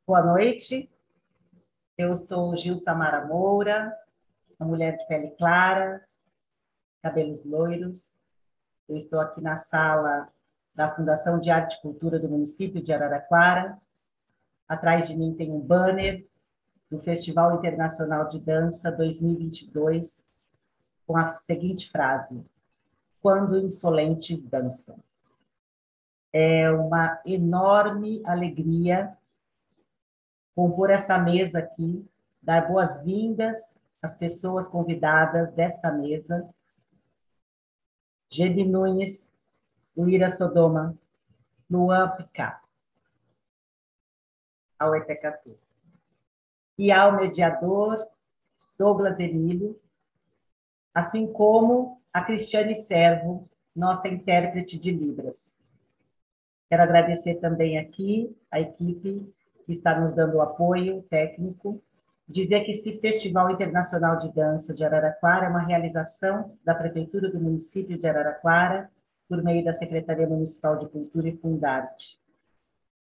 Boa noite, eu sou Gil Samara Moura, uma mulher de pele clara, cabelos loiros. Eu estou aqui na sala da Fundação de Arte e Cultura do município de Araraquara. Atrás de mim tem um banner do Festival Internacional de Dança 2022, com a seguinte frase: Quando insolentes dançam. É uma enorme alegria compor essa mesa aqui, dar boas-vindas às pessoas convidadas desta mesa: Gedi Nunes, Luíra Sodoma, Luan Picá, ao Etecatu. E ao mediador Douglas Emílio, assim como a Cristiane Servo, nossa intérprete de Libras. Quero agradecer também aqui a equipe que está nos dando o apoio técnico. Dizer que esse Festival Internacional de Dança de Araraquara é uma realização da Prefeitura do município de Araraquara, por meio da Secretaria Municipal de Cultura e Fundarte.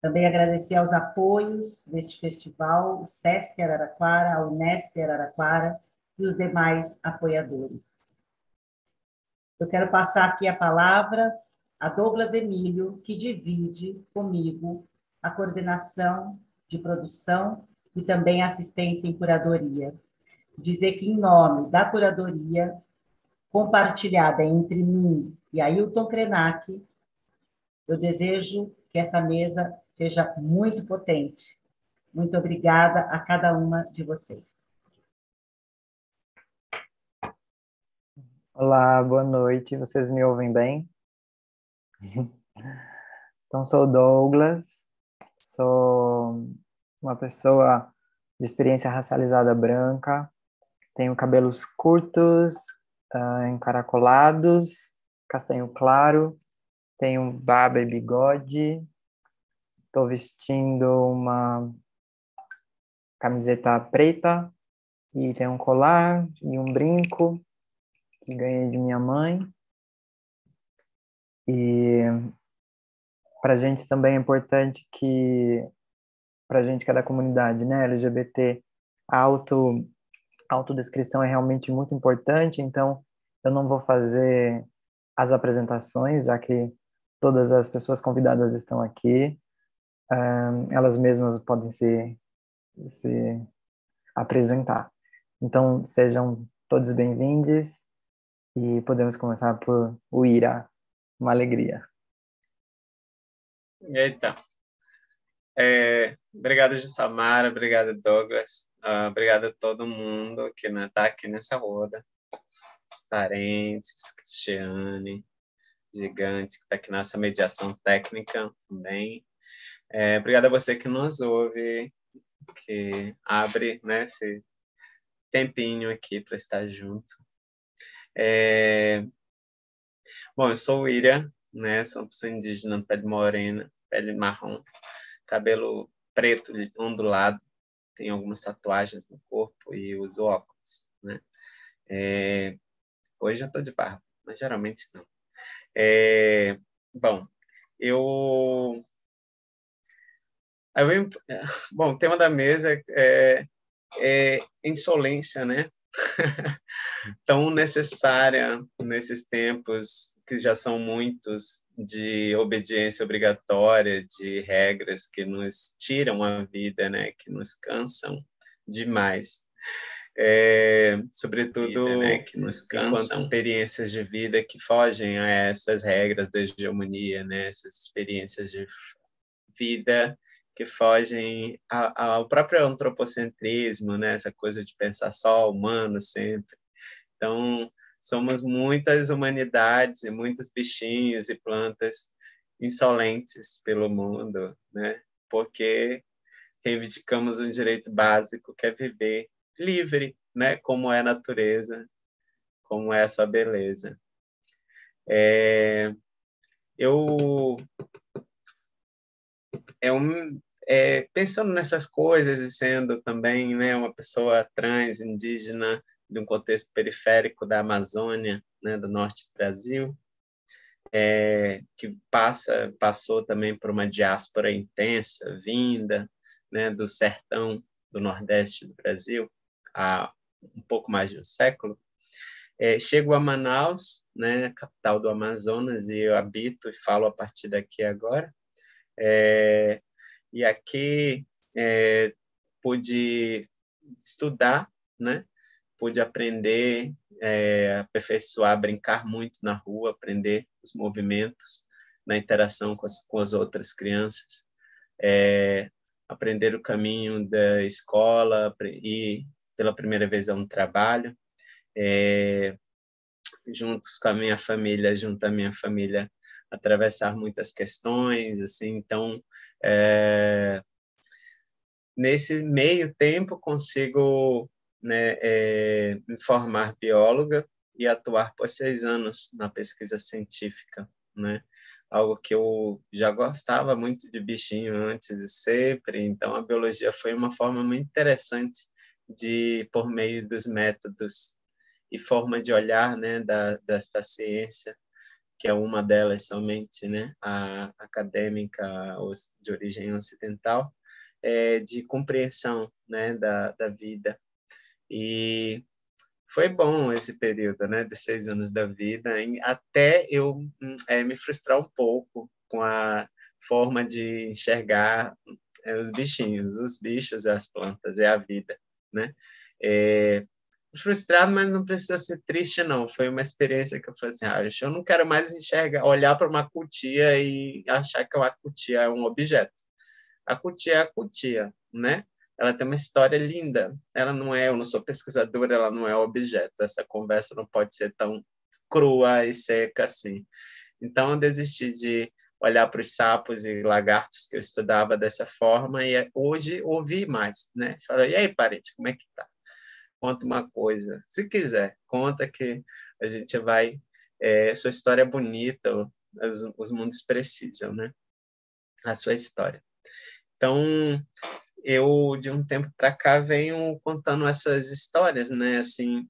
Também agradecer aos apoios deste festival, o SESC Araraquara, a Unesp Araraquara e os demais apoiadores. Eu quero passar aqui a palavra a Douglas Emílio, que divide comigo a coordenação de produção e também assistência em curadoria. Dizer que, em nome da curadoria, compartilhada entre mim e Ailton Krenak, eu desejo que essa mesa seja muito potente. Muito obrigada a cada uma de vocês. Olá, boa noite. Vocês me ouvem bem? Então, sou o Douglas, sou uma pessoa de experiência racializada branca, tenho cabelos curtos, encaracolados, castanho claro, tenho barba e bigode, estou vestindo uma camiseta preta e tenho um colar e um brinco que ganhei de minha mãe. E para a gente também é importante que, para a gente que é da comunidade, né, LGBT, a autodescrição é realmente muito importante, então eu não vou fazer as apresentações, já que todas as pessoas convidadas estão aqui, elas mesmas podem se apresentar. Então, sejam todos bem-vindos e podemos começar por o Ira, uma alegria. Eita. Obrigado, Jussamara, obrigado, Douglas, obrigado a todo mundo que está aqui nessa roda, os parentes, Cristiane, Gigante, que está aqui nessa mediação técnica também. Obrigado a você que nos ouve, que abre, né, esse tempinho aqui para estar junto. Bom, eu sou o Ira, né, sou uma pessoa indígena, pele morena, pele marrom, cabelo preto ondulado, tenho algumas tatuagens no corpo e uso óculos, né? Hoje eu estou de barba, mas geralmente não. Bom, bom, o tema da mesa é insolência, né? Tão necessária nesses tempos que já são muitos de obediência obrigatória, de regras que nos tiram a vida, né? Que nos cansam demais. Sobretudo vida, né? Que nos cansam, enquanto experiências de vida que fogem a essas regras da hegemonia, né? Essas experiências de vida que fogem ao próprio antropocentrismo, né? Essa coisa de pensar só humano sempre. Então, somos muitas humanidades e muitos bichinhos e plantas insolentes pelo mundo, né? Porque reivindicamos um direito básico que é viver livre, né? Como é a natureza, como é a sua beleza. Pensando nessas coisas e sendo também, né, uma pessoa trans, indígena, de um contexto periférico da Amazônia, né, do norte do Brasil, que passou também por uma diáspora intensa, vinda, né, do sertão do Nordeste do Brasil, há um pouco mais de um século. Chego a Manaus, né, capital do Amazonas, e eu habito e falo a partir daqui agora. E aqui pude estudar, né? Pude aprender, aperfeiçoar, brincar muito na rua, aprender os movimentos na interação com as outras crianças, aprender o caminho da escola e pela primeira vez a um trabalho, juntos com a minha família, junto à minha família, atravessar muitas questões, assim. Então, nesse meio tempo consigo, né, me formar bióloga e atuar por 6 anos na pesquisa científica, né? Algo que eu já gostava muito de bichinho antes e sempre. Então, a biologia foi uma forma muito interessante de, por meio dos métodos e forma de olhar, né, desta ciência, que é uma delas somente, né, a acadêmica de origem ocidental, de compreensão, né, da vida. E foi bom esse período, né, de 6 anos da vida, até eu me frustrar um pouco com a forma de enxergar os bichinhos, os bichos, as plantas, a vida, né? Frustrado, mas não precisa ser triste, não. Foi uma experiência que eu falei assim, eu não quero mais olhar para uma cutia e achar que a cutia é um objeto. A cutia é a cutia, né? Ela tem uma história linda. Ela não é, eu não sou pesquisadora, ela não é objeto. Essa conversa não pode ser tão crua e seca assim. Então, eu desisti de olhar para os sapos e lagartos que eu estudava dessa forma e hoje ouvi mais, né? Falei, e aí, parente, como é que tá? Conta uma coisa. Se quiser, conta que a gente vai... sua história é bonita, os mundos precisam, né? A sua história. Então, eu, de um tempo para cá, venho contando essas histórias, né? Assim,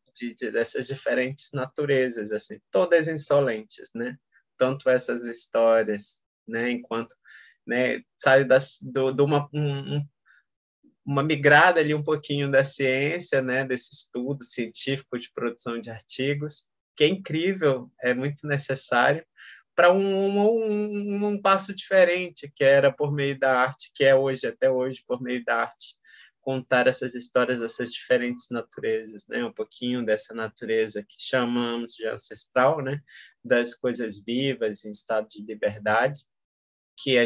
dessas diferentes naturezas, assim, todas insolentes, né? Tanto essas histórias, né? Enquanto, né? Saio de uma migrada ali um pouquinho da ciência, né, desse estudo científico de produção de artigos, que é incrível, é muito necessário, para um passo diferente, que era por meio da arte, que é hoje, até hoje, por meio da arte, contar essas histórias dessas diferentes naturezas, né, um pouquinho dessa natureza que chamamos de ancestral, né, das coisas vivas em estado de liberdade, que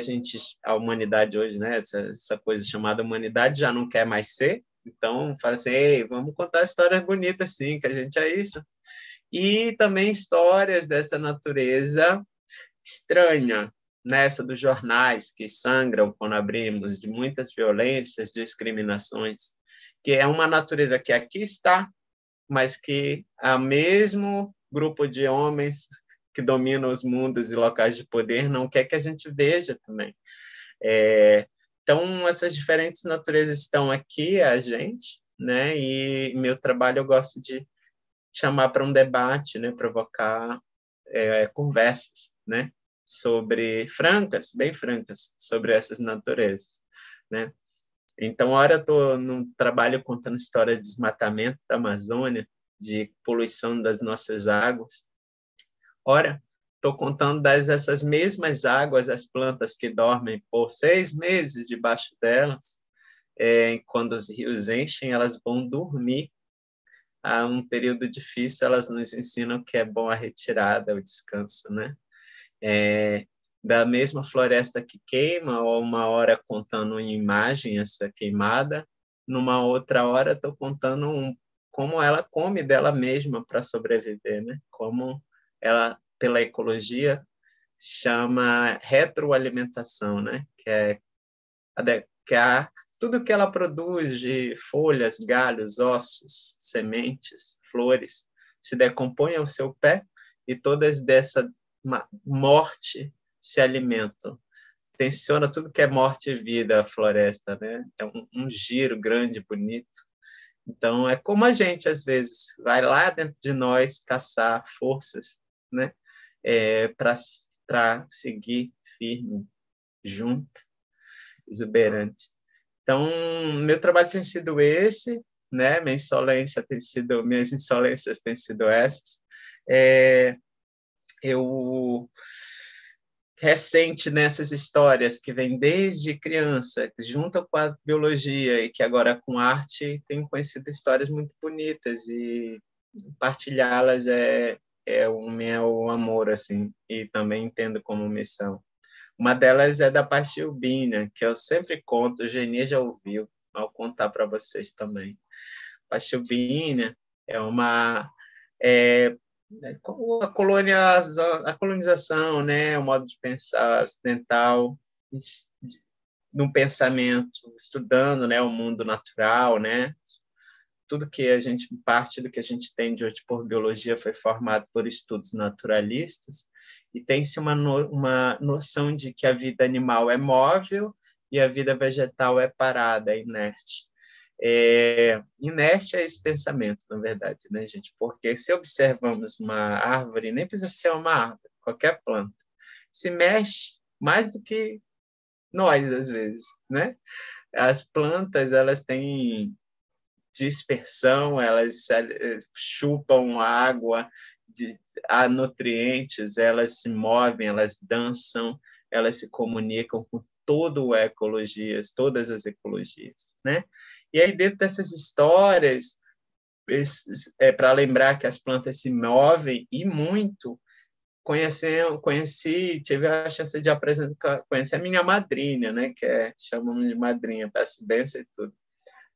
a humanidade hoje, né, essa coisa chamada humanidade já não quer mais ser. Então, fala assim, ei, vamos contar histórias bonitas, sim, que a gente é isso. E também histórias dessa natureza estranha, nessa dos jornais que sangram quando abrimos, de muitas violências, discriminações, que é uma natureza que aqui está, mas que o mesmo grupo de homens que dominam os mundos e locais de poder não quer que a gente veja também. Então, essas diferentes naturezas estão aqui, a gente, né? E meu trabalho eu gosto de chamar para um debate, né? Provocar conversas, né? Bem francas, sobre essas naturezas, né? Então, ora eu estou num trabalho contando histórias de desmatamento da Amazônia, de poluição das nossas águas. Ora, estou contando dessas mesmas águas, as plantas que dormem por 6 meses debaixo delas, quando os rios enchem, elas vão dormir. Há um período difícil, elas nos ensinam que é bom a retirada, o descanso, né? Da mesma floresta que queima, ou uma hora contando em imagem essa queimada, numa outra hora estou contando como ela come dela mesma para sobreviver, né? Como ela, pela ecologia, chama retroalimentação, né? Tudo que ela produz de folhas, galhos, ossos, sementes, flores, se decompõe ao seu pé e todas dessa morte se alimentam. Tensiona tudo que é morte e vida, a floresta, né? É um giro grande, bonito. Então, é como a gente, às vezes, vai lá dentro de nós caçar forças, né? Para seguir firme, junto, exuberante. Então, meu trabalho tem sido esse, né? Minhas insolências têm sido essas. Eu recente nessas histórias que vem desde criança, que junta com a biologia e que agora com arte tenho conhecido histórias muito bonitas e partilhá-las é o meu amor, assim, e também entendo como missão. Uma delas é da Pachilbina, que eu sempre conto, o Geni já ouviu, ao contar para vocês também. Pachilbina é uma... É, como a colonização, né, o modo de pensar ocidental, no pensamento, estudando, né, o mundo natural, né, tudo que a gente, parte do que a gente tem de hoje por biologia foi formado por estudos naturalistas, e tem-se uma noção de que a vida animal é móvel e a vida vegetal é parada, é inerte. Inerte é esse pensamento, na verdade, né, gente? Porque se observamos uma árvore, nem precisa ser uma árvore, qualquer planta, se mexe mais do que nós, às vezes, né? As plantas, elas têm dispersão, elas chupam água, há nutrientes, elas se movem, elas dançam, elas se comunicam com todas as ecologias, né? E aí, dentro dessas histórias, para lembrar que as plantas se movem e muito, tive a chance de conhecer a minha madrinha, né? Chamamos de madrinha, peço bênção e tudo,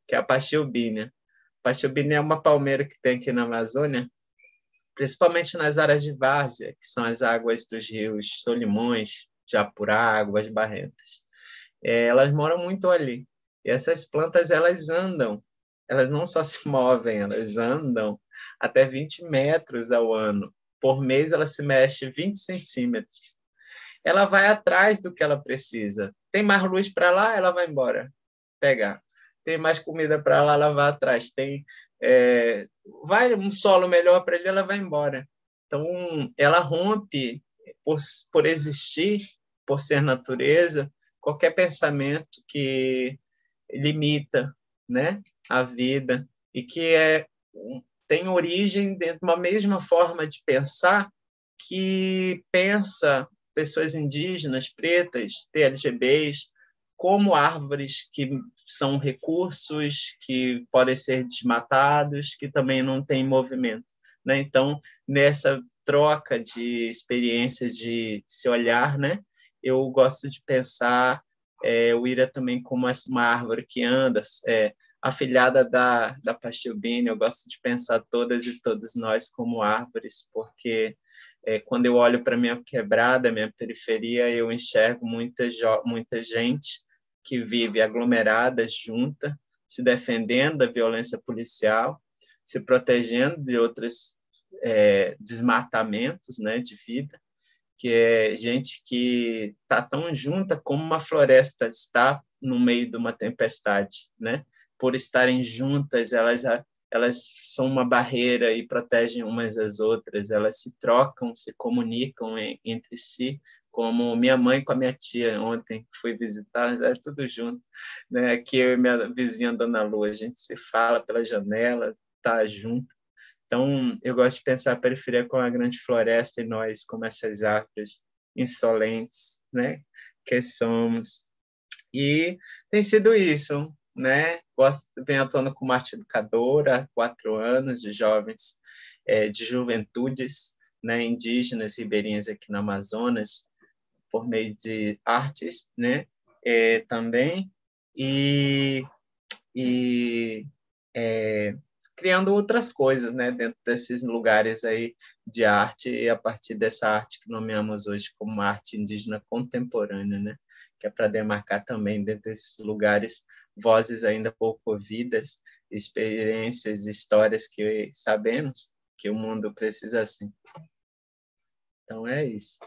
que é a Pachilbina. Pachilbina é uma palmeira que tem aqui na Amazônia, principalmente nas áreas de várzea, que são as águas dos rios Solimões, Japurá, Águas Barrentas. Elas moram muito ali. E essas plantas, elas andam, elas não só se movem, elas andam até 20 metros ao ano. Por mês, ela se mexe 20 centímetros. Ela vai atrás do que ela precisa. Tem mais luz para lá, ela vai embora pegar. Tem mais comida para lá, ela vai atrás. Vai um solo melhor para ele, ela vai embora. Então, ela rompe por existir, por ser natureza, qualquer pensamento que limita, né, a vida e que tem origem dentro de uma mesma forma de pensar que pensa pessoas indígenas, pretas, TLGBs, como árvores que são recursos que podem ser desmatados, que também não têm movimento, né? Então, nessa troca de experiências, de se olhar, né? Eu gosto de pensar o Ira também como uma árvore que anda, afilhada da Pachilbina. Eu gosto de pensar todas e todos nós como árvores, porque quando eu olho para minha quebrada, minha periferia, eu enxergo muita gente que vive aglomerada, junta, se defendendo da violência policial, se protegendo de outros desmatamentos, né, de vida, que é gente que está tão junta como uma floresta está no meio de uma tempestade, né? Por estarem juntas, elas são uma barreira e protegem umas às outras, elas se trocam, se comunicam entre si, como minha mãe com a minha tia ontem fui visitar, é tudo junto, né? Aqui eu e minha vizinha Dona Lua, a gente se fala pela janela, tá junto. Então, eu gosto de pensar a periferia como a grande floresta e nós como essas árvores insolentes, né, que somos. E tem sido isso, né? Venho atuando como arte educadora há 4 anos de jovens, de juventudes, né, indígenas ribeirinhas aqui no Amazonas, por meio de artes, né, também, e criando outras coisas, né, dentro desses lugares aí de arte, e a partir dessa arte que nomeamos hoje como arte indígena contemporânea, né, que é para demarcar também dentro desses lugares vozes ainda pouco ouvidas, experiências, histórias que sabemos que o mundo precisa assim. Então é isso.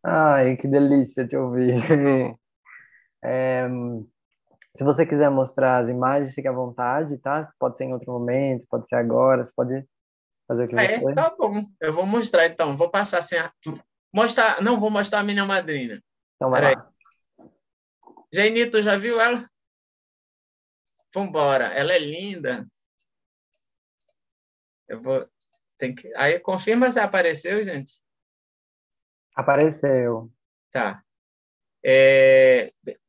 Ai, que delícia te ouvir. Se você quiser mostrar as imagens, fique à vontade, tá? Pode ser em outro momento, pode ser agora, você pode fazer o que você... Tá bom. Eu vou mostrar, então. Vou passar assim... Não vou mostrar a minha madrinha. Então vai Peraí. lá. Jainito, já viu ela? Vambora. Ela é linda. Eu vou... Aí, confirma se apareceu, gente. Apareceu. Tá.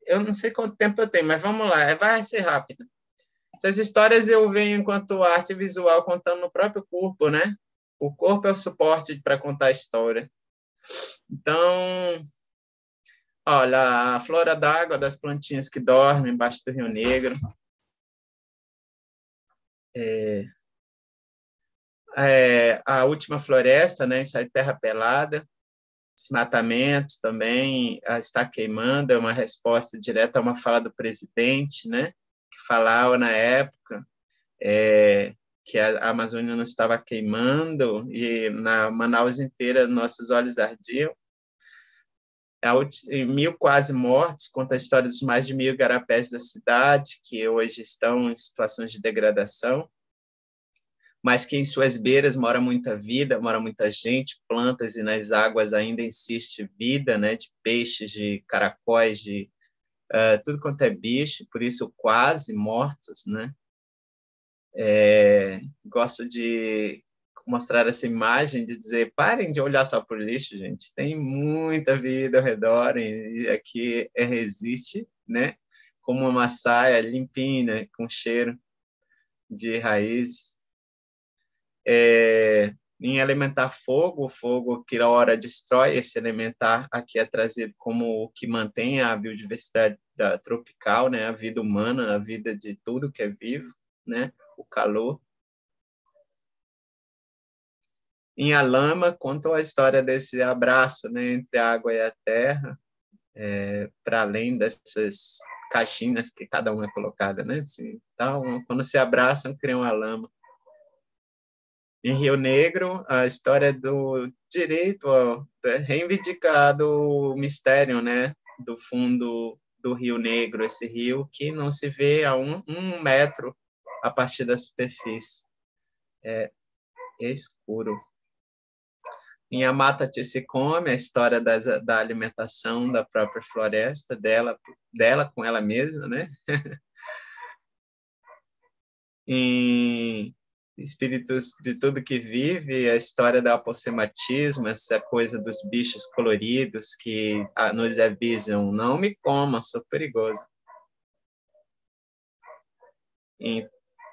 Eu não sei quanto tempo eu tenho, mas vamos lá. Vai ser rápido. Essas histórias eu venho enquanto arte visual contando no próprio corpo, né? O corpo é o suporte para contar a história. Então, olha, a flora d'água das plantinhas que dormem embaixo do Rio Negro. A última floresta, né? Isso aí, terra pelada. Desmatamento também está queimando, é uma resposta direta a uma fala do presidente, né? Que falava na época que a Amazônia não estava queimando e na Manaus inteira nossos olhos ardiam. Em 1.000 quase mortos, conta a história dos mais de 1.000 igarapés da cidade, que hoje estão em situações de degradação, mas que em suas beiras mora muita vida, mora muita gente, plantas, e nas águas ainda insiste vida, né, de peixes, de caracóis, de tudo quanto é bicho, por isso quase mortos, né? Gosto de mostrar essa imagem, de dizer, parem de olhar só por lixo, gente, tem muita vida ao redor, e aqui resiste, né? Como uma massaia limpinha, com cheiro de raízes. Em elementar fogo, o fogo que a hora destrói, esse elementar aqui é trazido como o que mantém a biodiversidade tropical, né? A vida humana, a vida de tudo que é vivo, né? O calor. Em A Lama, conta a história desse abraço, né, entre a água e a terra, para além dessas caixinhas que cada uma é colocada, né? Assim, então, quando se abraçam, criam a lama. Em Rio Negro, a história do direito reivindicado o mistério, né, do fundo do Rio Negro, esse rio que não se vê a um metro a partir da superfície. É escuro. Em A Mata Te Se Come, a história da alimentação da própria floresta, dela com ela mesma, né? Em Espíritos de Tudo que Vive, a história do apossematismo, essa coisa dos bichos coloridos que nos avisam, não me comam, sou perigoso. Em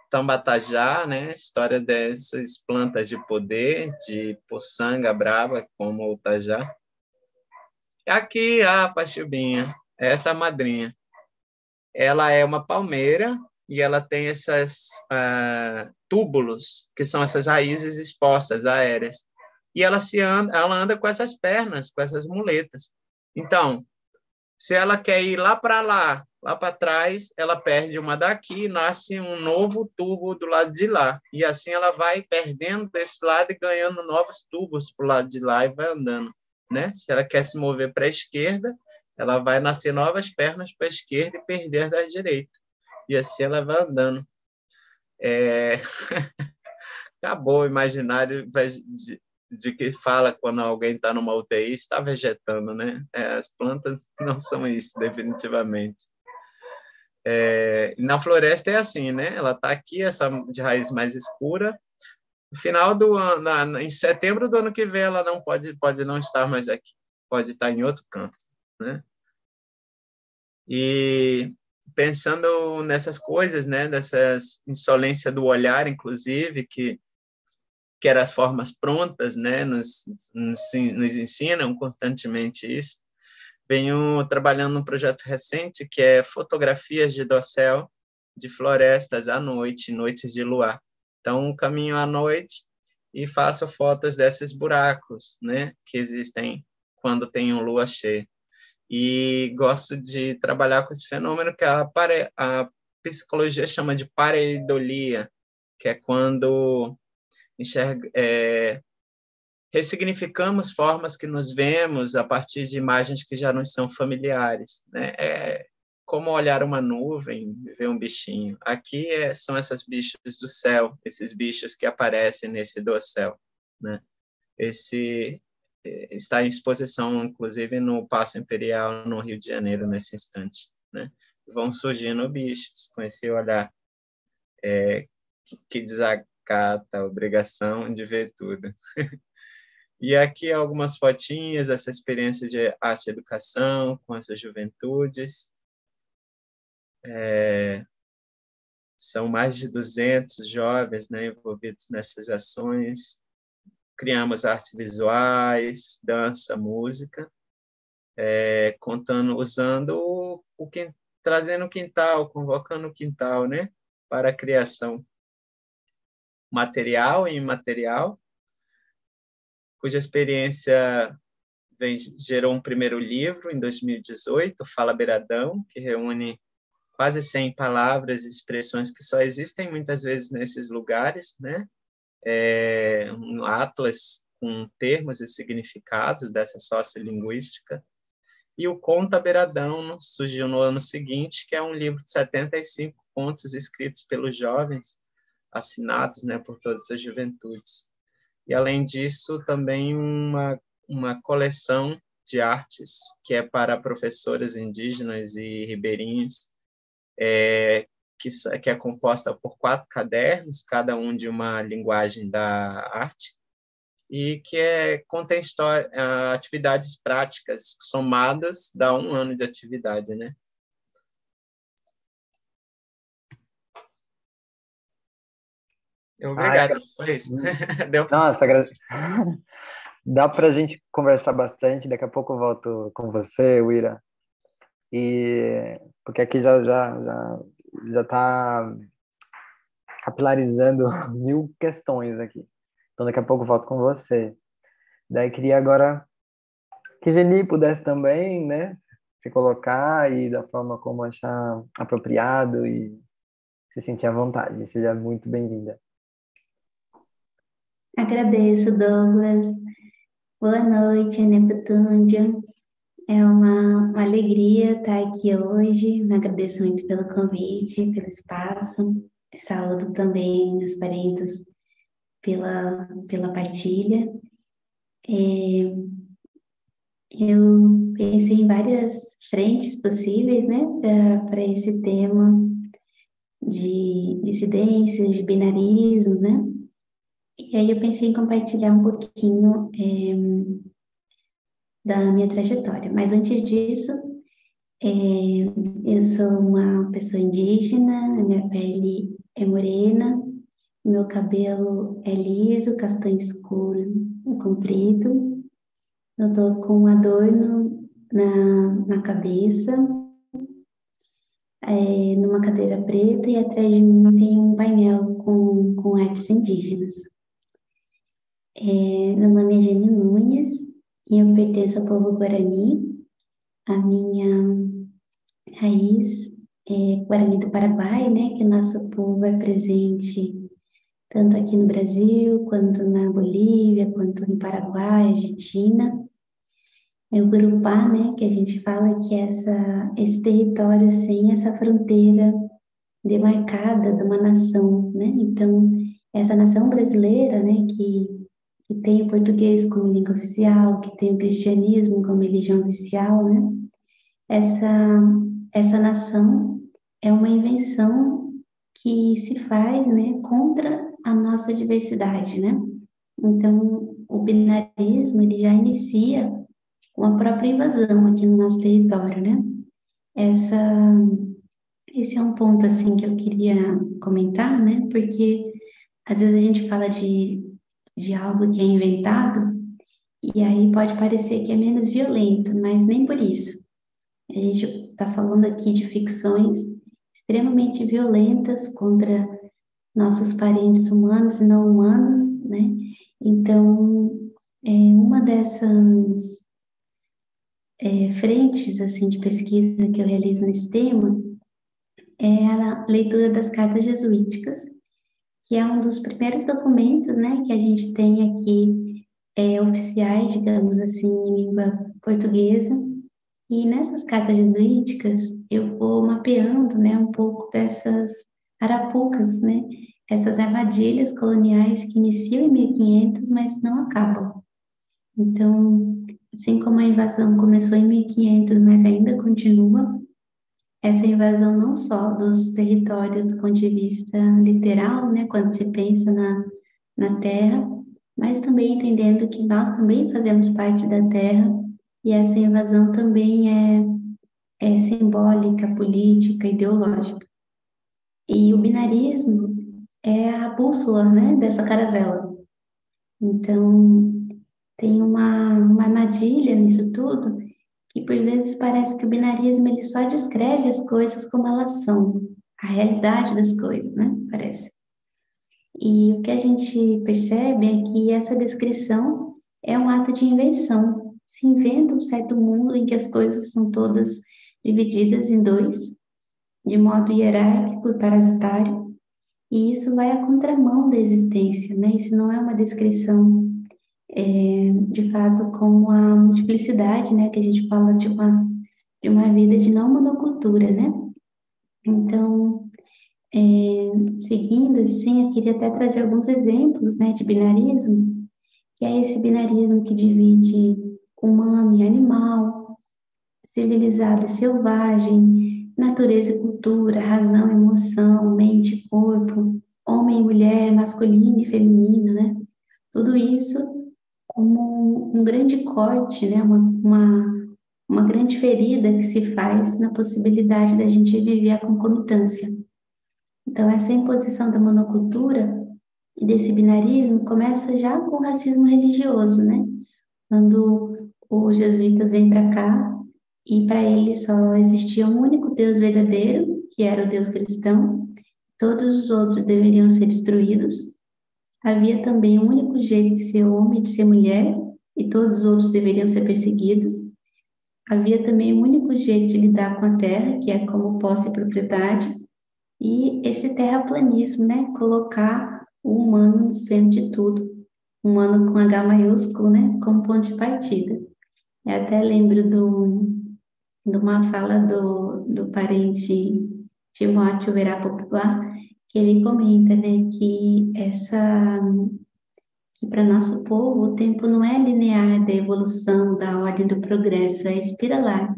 Tambatajá, né, história dessas plantas de poder, de poçanga brava, como o tajá. Aqui, a Pachubinha, essa é a madrinha. Ela é uma palmeira e ela tem esses túbulos, que são essas raízes expostas, aéreas. E ela anda com essas pernas, com essas muletas. Então, se ela quer ir lá para trás, ela perde uma daqui e nasce um novo tubo do lado de lá. E assim ela vai perdendo desse lado e ganhando novos tubos para o lado de lá e vai andando, né? Se ela quer se mover para a esquerda, ela vai nascer novas pernas para a esquerda e perder da direita. E assim ela vai andando. Acabou o imaginário de que fala quando alguém está numa UTI, está vegetando, né? As plantas não são isso, definitivamente. Na floresta é assim, né? Ela está aqui, essa de raiz mais escura. No final do ano, em setembro do ano que vem, ela não pode não estar mais aqui, pode estar em outro canto, né? E pensando nessas coisas, né? Dessas insolência do olhar, inclusive, que eram as formas prontas, né? Nos ensinam constantemente isso. Venho trabalhando num projeto recente que é fotografias de dossel de florestas à noite, noites de luar. Então, caminho à noite e faço fotos desses buracos, né, que existem quando tem uma lua cheia. E gosto de trabalhar com esse fenômeno que a psicologia chama de pareidolia, que é quando ressignificamos formas que nos vemos a partir de imagens que já nos são familiares, né? É como olhar uma nuvem, ver um bichinho. Aqui são esses bichos do céu, esses bichos que aparecem nesse dossel, né? está em exposição, inclusive, no Paço Imperial, no Rio de Janeiro, nesse instante, né? Vão surgindo bichos com esse olhar que desacata a obrigação de ver tudo. E aqui algumas fotinhas, essa experiência de arte e educação com essas juventudes. São mais de 200 jovens, né, envolvidos nessas ações. Criamos artes visuais, dança, música, usando trazendo o quintal, convocando o quintal, né, para a criação material e imaterial, cuja experiência gerou um primeiro livro em 2018, Fala Beiradão, que reúne quase 100 palavras e expressões que só existem muitas vezes nesses lugares, né? Um atlas com termos e significados dessa sociolinguística. E o Conta Beiradão surgiu no ano seguinte, que é um livro de 75 contos escritos pelos jovens, assinados, né, por todas as juventudes. E, além disso, também uma coleção de artes que é para professoras indígenas e ribeirinhos, que é composta por 4 cadernos, cada um de uma linguagem da arte, e que contém atividades práticas somadas, dá 1 ano de atividade, né? Obrigado, foi isso. Nossa, dá para a gente conversar bastante, daqui a pouco eu volto com você, Uira, porque aqui já está capilarizando 1000 questões aqui. Então, daqui a pouco eu volto com você. Daí, queria agora que Geni pudesse também, né, se colocar e da forma como achar apropriado e se sentir à vontade. Seja muito bem-vinda. Agradeço, Douglas. Boa noite, Neptúndia. É uma alegria estar aqui hoje. Me agradeço muito pelo convite, pelo espaço. Saúdo também os parentes pela partilha. Eu pensei em várias frentes possíveis, né, para esse tema de dissidências, de binarismo, né? E aí eu pensei em compartilhar um pouquinho da minha trajetória. Mas antes disso, eu sou uma pessoa indígena, a minha pele é morena, meu cabelo é liso, castanho escuro, comprido. Eu estou com um adorno na cabeça, numa cadeira preta, e atrás de mim tem um painel com artes indígenas. Meu nome é Geni Nunes e eu pertenço ao povo Guarani. A minha raiz é Guarani do Paraguai, né? Que nosso povo é presente tanto aqui no Brasil, quanto na Bolívia, quanto no Paraguai, Argentina. É o Gurupá, né? Que a gente fala que é esse território sem essa fronteira demarcada de uma nação, né? Então, essa nação brasileira, né? Que tem o português como língua oficial, que tem o cristianismo como religião oficial, né? Essa nação é uma invenção que se faz, né, contra a nossa diversidade, né? Então, o binarismo, ele já inicia com a própria invasão aqui no nosso território, né? Esse é um ponto, assim, que eu queria comentar, né? Porque, às vezes, a gente fala de algo que é inventado, e aí pode parecer que é menos violento, mas nem por isso. A gente está falando aqui de ficções extremamente violentas contra nossos parentes humanos e não humanos, né? Então, uma dessas frentes, assim, de pesquisa que eu realizo nesse tema é a leitura das cartas jesuíticas, que é um dos primeiros documentos, né, que a gente tem aqui, oficiais, digamos assim, em língua portuguesa. E nessas cartas jesuíticas, eu vou mapeando, né, um pouco dessas arapucas, né, essas armadilhas coloniais que iniciam em 1500, mas não acabam. Então, assim como a invasão começou em 1500, mas ainda continua, essa invasão não só dos territórios do ponto de vista literal, né, quando se pensa na Terra, mas também entendendo que nós também fazemos parte da Terra e essa invasão também é simbólica, política, ideológica. E o binarismo é a bússola, né, dessa caravela. Então, tem uma armadilha nisso tudo, que por vezes parece que o binarismo ele só descreve as coisas como elas são, a realidade das coisas, né? Parece. E o que a gente percebe é que essa descrição é um ato de invenção. Se inventa um certo mundo em que as coisas são todas divididas em dois, de modo hierárquico e parasitário, e isso vai à contramão da existência, né? Isso não é uma descrição de fato, como a multiplicidade, né, que a gente fala de uma vida de não monocultura, né? Então, seguindo assim, eu queria até trazer alguns exemplos, né, de binarismo, que é esse binarismo que divide humano e animal, civilizado e selvagem, natureza e cultura, razão, emoção, mente e corpo, homem e mulher, masculino e feminino, né? Tudo isso como um grande corte, né? Uma grande ferida que se faz na possibilidade da gente viver a concomitância. Então, essa imposição da monocultura e desse binarismo começa já com o racismo religioso, né? Quando os jesuítas vêm para cá e para eles só existia um único Deus verdadeiro, que era o Deus cristão, todos os outros deveriam ser destruídos. Havia também um único jeito de ser homem e de ser mulher, e todos os outros deveriam ser perseguidos. Havia também um único jeito de lidar com a terra, que é como posse e propriedade, e esse terraplanismo, né? Colocar o humano no centro de tudo, humano com H maiúsculo, né? Como ponto de partida. Eu até lembro de uma fala do parente Timóteo Verapopuá, que ele comenta, né, que para nosso povo o tempo não é linear da evolução, da ordem do progresso, é espiralar.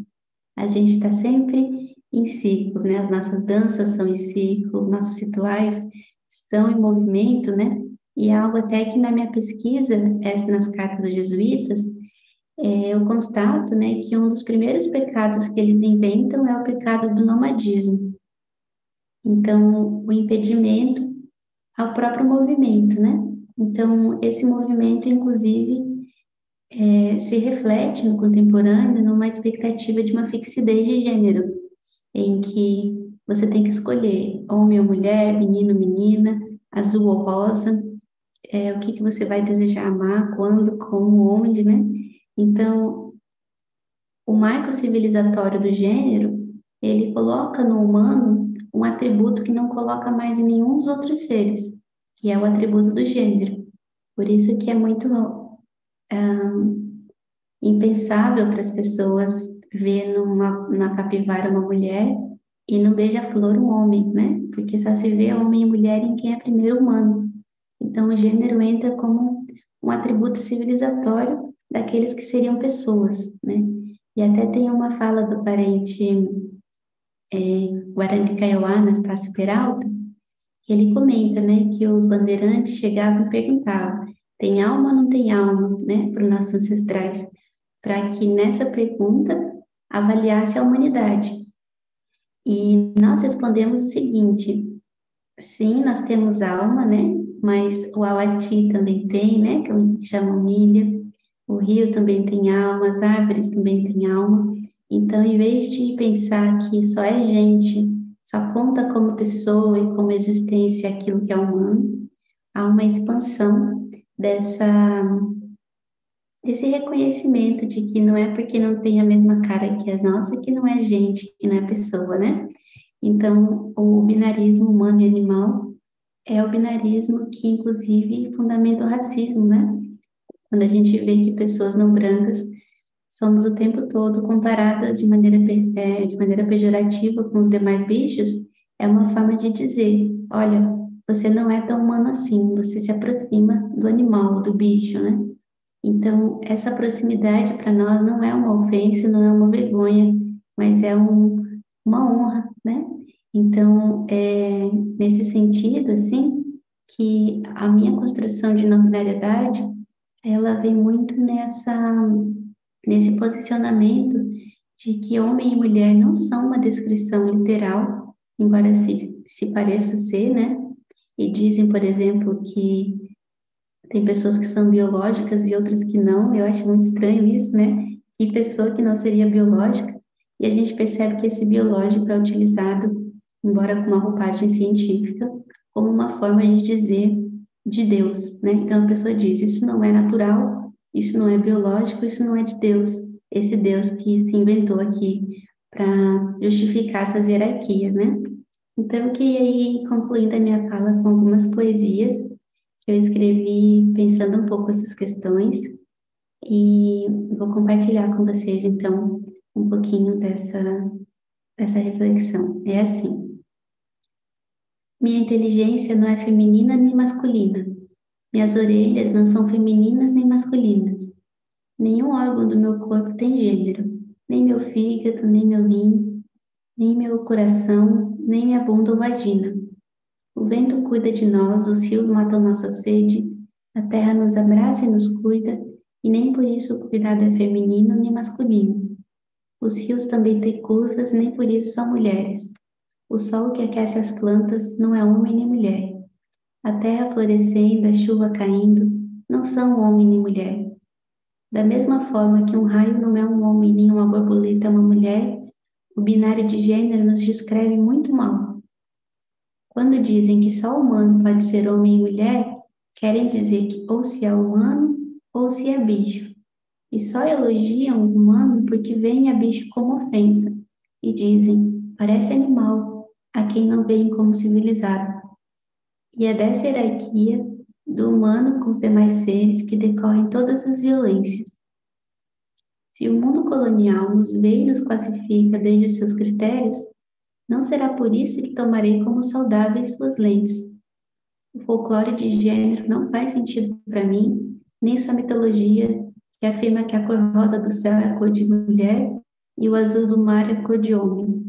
A gente está sempre em ciclo, né? As nossas danças são em ciclo, nossos rituais estão em movimento, né? E é algo até que na minha pesquisa, nas cartas dos jesuítas, eu constato, né, que um dos primeiros pecados que eles inventam é o pecado do nomadismo. Então, o impedimento ao próprio movimento, né? Então, esse movimento, inclusive, se reflete no contemporâneo numa expectativa de uma fixidez de gênero, em que você tem que escolher homem ou mulher, menino, menina, azul ou rosa, o que você vai desejar amar, quando, como, onde, né? Então, o marco civilizatório do gênero, ele coloca no humano um atributo que não coloca mais em nenhum dos outros seres, que é o atributo do gênero. Por isso que é muito impensável para as pessoas ver numa capivara uma mulher e no beija-flor um homem, né? Porque só se vê homem e mulher em quem é primeiro humano. Então, o gênero entra como um atributo civilizatório daqueles que seriam pessoas, né? E até tem uma fala do parente Guarani Kaiowá, Anastácio Peralta, que ele comenta, né, que os bandeirantes chegavam e perguntavam: tem alma ou não tem alma, né, para os nossos ancestrais, para que nessa pergunta avaliasse a humanidade. E nós respondemos o seguinte: sim, nós temos alma, né, mas o Auati também tem, né, que a gente chama milho, o rio também tem alma, as árvores também têm alma. Então, em vez de pensar que só é gente, só conta como pessoa e como existência aquilo que é humano, há uma expansão desse reconhecimento de que não é porque não tem a mesma cara que a nossa que não é gente, que não é pessoa, né? Então, o binarismo humano e animal é o binarismo que, inclusive, fundamenta o racismo, né? Quando a gente vê que pessoas não brancas somos o tempo todo comparadas de maneira pejorativa com os demais bichos, é uma forma de dizer: olha, você não é tão humano assim, você se aproxima do animal, do bicho, né? Então, essa proximidade para nós não é uma ofensa, não é uma vergonha, mas é uma honra, né? Então, nesse sentido, assim, que a minha construção de não-binariedade, ela vem muito nesse posicionamento de que homem e mulher não são uma descrição literal, embora se pareça ser, né? E dizem, por exemplo, que tem pessoas que são biológicas e outras que não. Eu acho muito estranho isso, né? E pessoa que não seria biológica. E a gente percebe que esse biológico é utilizado, embora com uma roupagem científica, como uma forma de dizer de Deus, né? Então a pessoa diz: isso não é natural, isso não é biológico, isso não é de Deus. Esse Deus que se inventou aqui para justificar essas hierarquias, né? Então eu queria ir concluindo a minha fala com algumas poesias que eu escrevi pensando um pouco essas questões e vou compartilhar com vocês, então, um pouquinho dessa reflexão. É assim: minha inteligência não é feminina nem masculina. Minhas orelhas não são femininas nem masculinas. Nenhum órgão do meu corpo tem gênero. Nem meu fígado, nem meu rim, nem meu coração, nem minha bunda ou vagina. O vento cuida de nós, os rios matam nossa sede, a terra nos abraça e nos cuida, e nem por isso o cuidado é feminino nem masculino. Os rios também têm curvas, nem por isso são mulheres. O sol que aquece as plantas não é homem nem mulher. A terra florescendo, a chuva caindo, não são homem nem mulher. Da mesma forma que um raio não é um homem nem uma borboleta é uma mulher, o binário de gênero nos descreve muito mal. Quando dizem que só humano pode ser homem e mulher, querem dizer que ou se é humano ou se é bicho. E só elogiam o humano porque veem a bicho como ofensa e dizem: parece animal, a quem não veem como civilizado. E é dessa hierarquia do humano com os demais seres que decorrem todas as violências. Se o mundo colonial nos vê e nos classifica desde os seus critérios, não será por isso que tomarei como saudáveis suas lentes. O folclore de gênero não faz sentido para mim, nem sua mitologia, que afirma que a cor rosa do céu é a cor de mulher e o azul do mar é a cor de homem.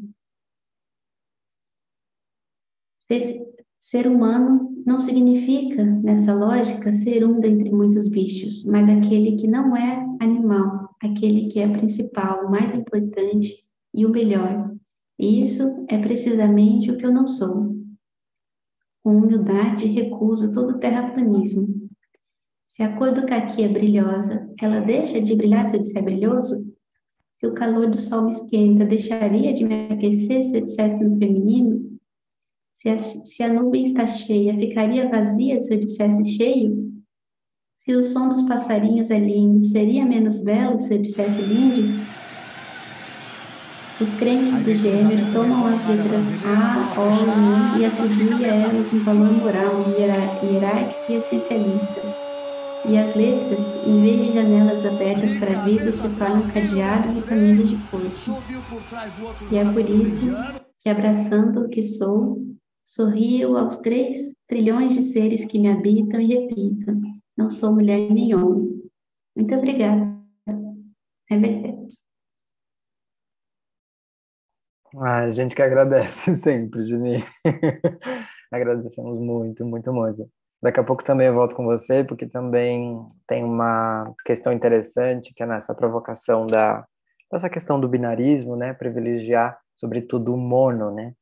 Ser humano não significa, nessa lógica, ser um dentre muitos bichos, mas aquele que não é animal, aquele que é principal, o mais importante e o melhor. E isso é precisamente o que eu não sou. Com humildade, recuso todo terraplanismo. Se a cor do caqui é brilhosa, ela deixa de brilhar se eu disser brilhoso? Se o calor do sol me esquenta, deixaria de me aquecer se eu dissesse no feminino? Se a nuvem está cheia, ficaria vazia se eu dissesse cheio? Se o som dos passarinhos é lindo, seria menos belo se eu dissesse lindo? Os crentes do gênero tomam as letras A, O, I e atribuem a elas um valor moral, hierárquico e essencialista. E as letras, em vez de janelas abertas para a vida, se tornam cadeados e camisas de força. E é por isso que, abraçando o que sou, sorrio aos 3 trilhões de seres que me habitam e repito: não sou mulher nem homem. Muito obrigada. Reverter. A gente que agradece sempre, Juni. Agradecemos muito, muito, muito. Daqui a pouco também eu volto com você, porque também tem uma questão interessante, que é nessa provocação dessa questão do binarismo, né? Privilegiar, sobretudo, o mono, né?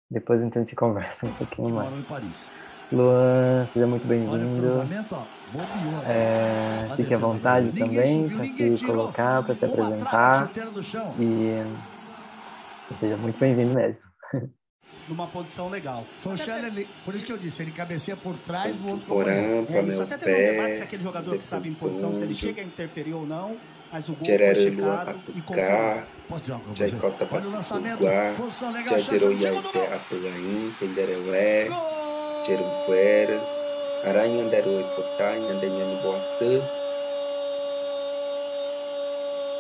Depois então a gente conversa um pouquinho mais. Luan, seja muito bem-vindo. Fique à vontade também para se colocar, para se apresentar. E seja muito bem-vindo mesmo. Numa posição legal. Por isso que eu disse, ele cabeceia por trás do outro companheiro. Isso até teve um debate se aquele jogador que estava em posição, se ele chega a interferir ou não, mas o gol foi checado e confirmado. Jaicota Passuguá, Jajerou Yaité Apelaim, Pendereué, Jeruquera, Aranha Deroi Potai, Andenhani Boatã,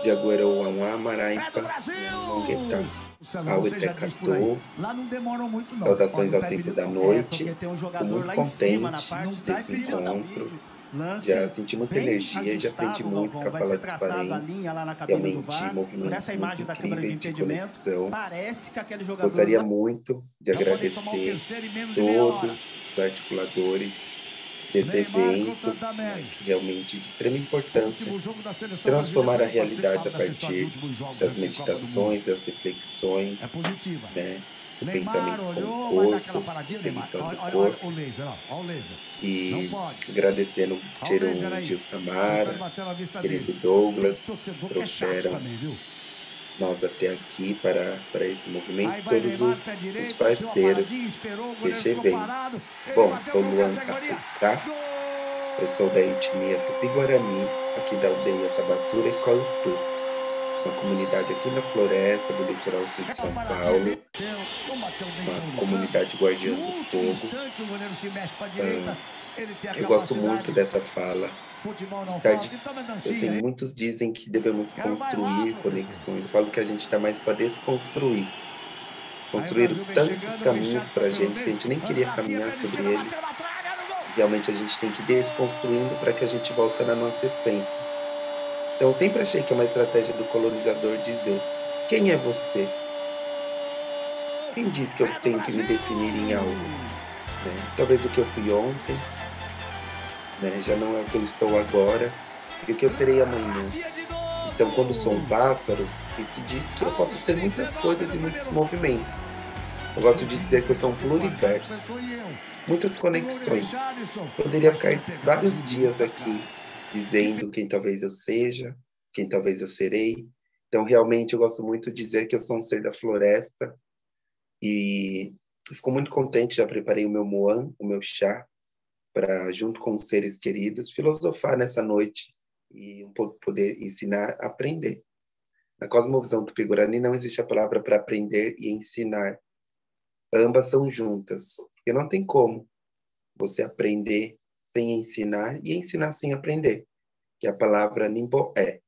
Jaguarou Amá, Maraipa, Monguetá. Auetecatu, saudações ao tempo da noite, estou muito contente desse encontro, Já senti muita energia, já aprendi muito com a fala dos parentes. Realmente, movimentos muito incríveis de conexão. Gostaria muito de agradecer todos os articuladores desse evento, né, que realmente de extrema importância, transformar a realidade a partir das meditações, das reflexões, né, do pensamento com o corpo, irritando o corpo. E agradecendo Tcheron, Gil Samara, querido Douglas, trouxeram nós até aqui para esse movimento, todos os parceiros deste evento. Bom, sou Luan Apucá, eu sou da etnia Tupi-Guarani, aqui da aldeia Tabassura e Colutã, uma comunidade aqui na floresta do litoral sul de São Paulo, uma comunidade guardiã do fogo. Eu gosto muito dessa fala. Eu sei, muitos dizem que devemos construir conexões. Eu falo que a gente está mais para desconstruir. Construíram tantos caminhos para a gente nem queria caminhar sobre eles. Realmente a gente tem que ir desconstruindo para que a gente volte na nossa essência. Então eu sempre achei que é uma estratégia do colonizador dizer: quem é você? Quem diz que eu tenho que me definir em algo? Né? Talvez o que eu fui ontem, né, já não é o que eu estou agora e o que eu serei amanhã. Então, quando sou um pássaro, isso diz que eu posso ser muitas coisas e muitos movimentos. Eu gosto de dizer que eu sou um pluriverso. Muitas conexões. Poderia ficar vários dias aqui dizendo quem talvez eu seja, quem talvez eu serei. Então, realmente, eu gosto muito de dizer que eu sou um ser da floresta e fico muito contente, já preparei o meu moan, o meu chá, para, junto com os seres queridos, filosofar nessa noite e um pouco poder ensinar, aprender. Na cosmovisão Tupi-Guarani não existe a palavra para aprender e ensinar. Ambas são juntas. Porque não tem como você aprender sem ensinar e ensinar sem aprender, que a palavra Nimbo é.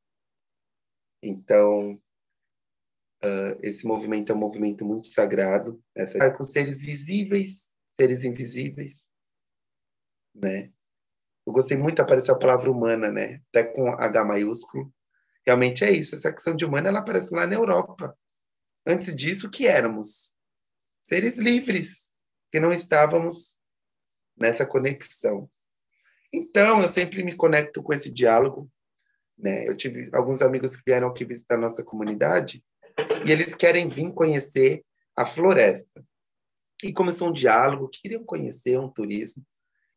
Então, esse movimento é um movimento muito sagrado, com seres visíveis, seres invisíveis, né? Eu gostei muito, apareceu a palavra humana, né? Até com H maiúsculo. Realmente é isso, essa questão de humana, ela aparece lá na Europa. Antes disso, o que éramos? Seres livres, que não estávamos nessa conexão. Então, eu sempre me conecto com esse diálogo, né? Eu tive alguns amigos que vieram aqui visitar a nossa comunidade e eles querem vir conhecer a floresta. E começou um diálogo, queriam conhecer um turismo.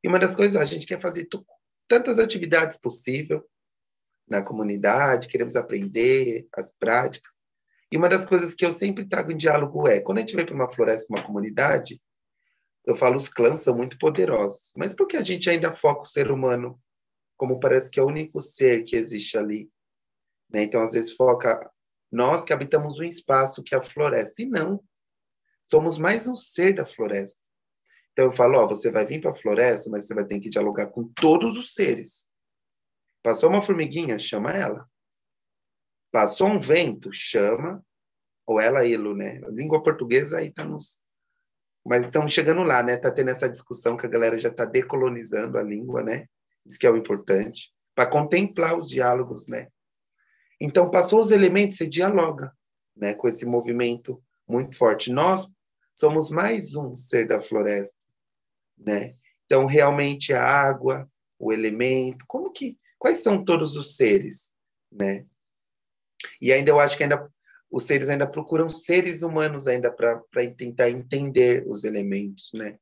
E uma das coisas, a gente quer fazer tantas atividades possível na comunidade, queremos aprender as práticas. E uma das coisas que eu sempre trago em diálogo é, quando a gente vem para uma floresta, para uma comunidade, eu falo, os clãs são muito poderosos. Mas por que a gente ainda foca o ser humano como parece que é o único ser que existe ali? Né? Então, às vezes, foca nós que habitamos um espaço que é a floresta. E não. Somos mais um ser da floresta. Então, eu falo, você vai vir para a floresta, mas você vai ter que dialogar com todos os seres. Passou uma formiguinha, chama ela. Passou um vento, chama, ou ela, ele, né? A língua portuguesa aí está nos... Mas estamos chegando lá, né? Está tendo essa discussão que a galera já está decolonizando a língua, né? Isso que é o importante. Para contemplar os diálogos, né? Então, passou os elementos, você dialoga, né? Com esse movimento muito forte. Nós somos mais um ser da floresta, né? Então, realmente, a água, o elemento, quais são todos os seres, né? E ainda eu acho que os seres ainda procuram seres humanos ainda para tentar entender os elementos, né?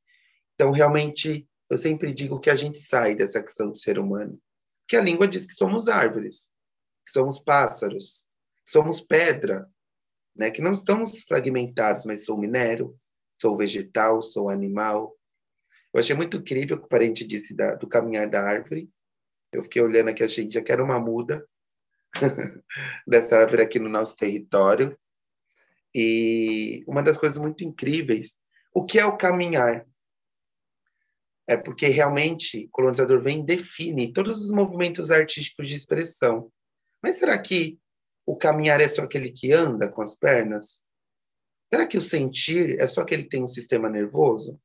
Então, realmente, eu sempre digo que a gente sai dessa questão de ser humano. Porque a língua diz que somos árvores, que somos pássaros, que somos pedra, né? Que não estamos fragmentados, mas sou minério, sou vegetal, sou animal. Eu achei muito incrível o que o parente disse do caminhar da árvore. Eu fiquei olhando aqui, achei já que era uma muda dessa árvore aqui no nosso território. E uma das coisas muito incríveis, o que é o caminhar? É porque realmente o colonizador vem e define todos os movimentos artísticos de expressão. Mas será que o caminhar é só aquele que anda com as pernas? Será que o sentir é só aquele que tem um sistema nervoso?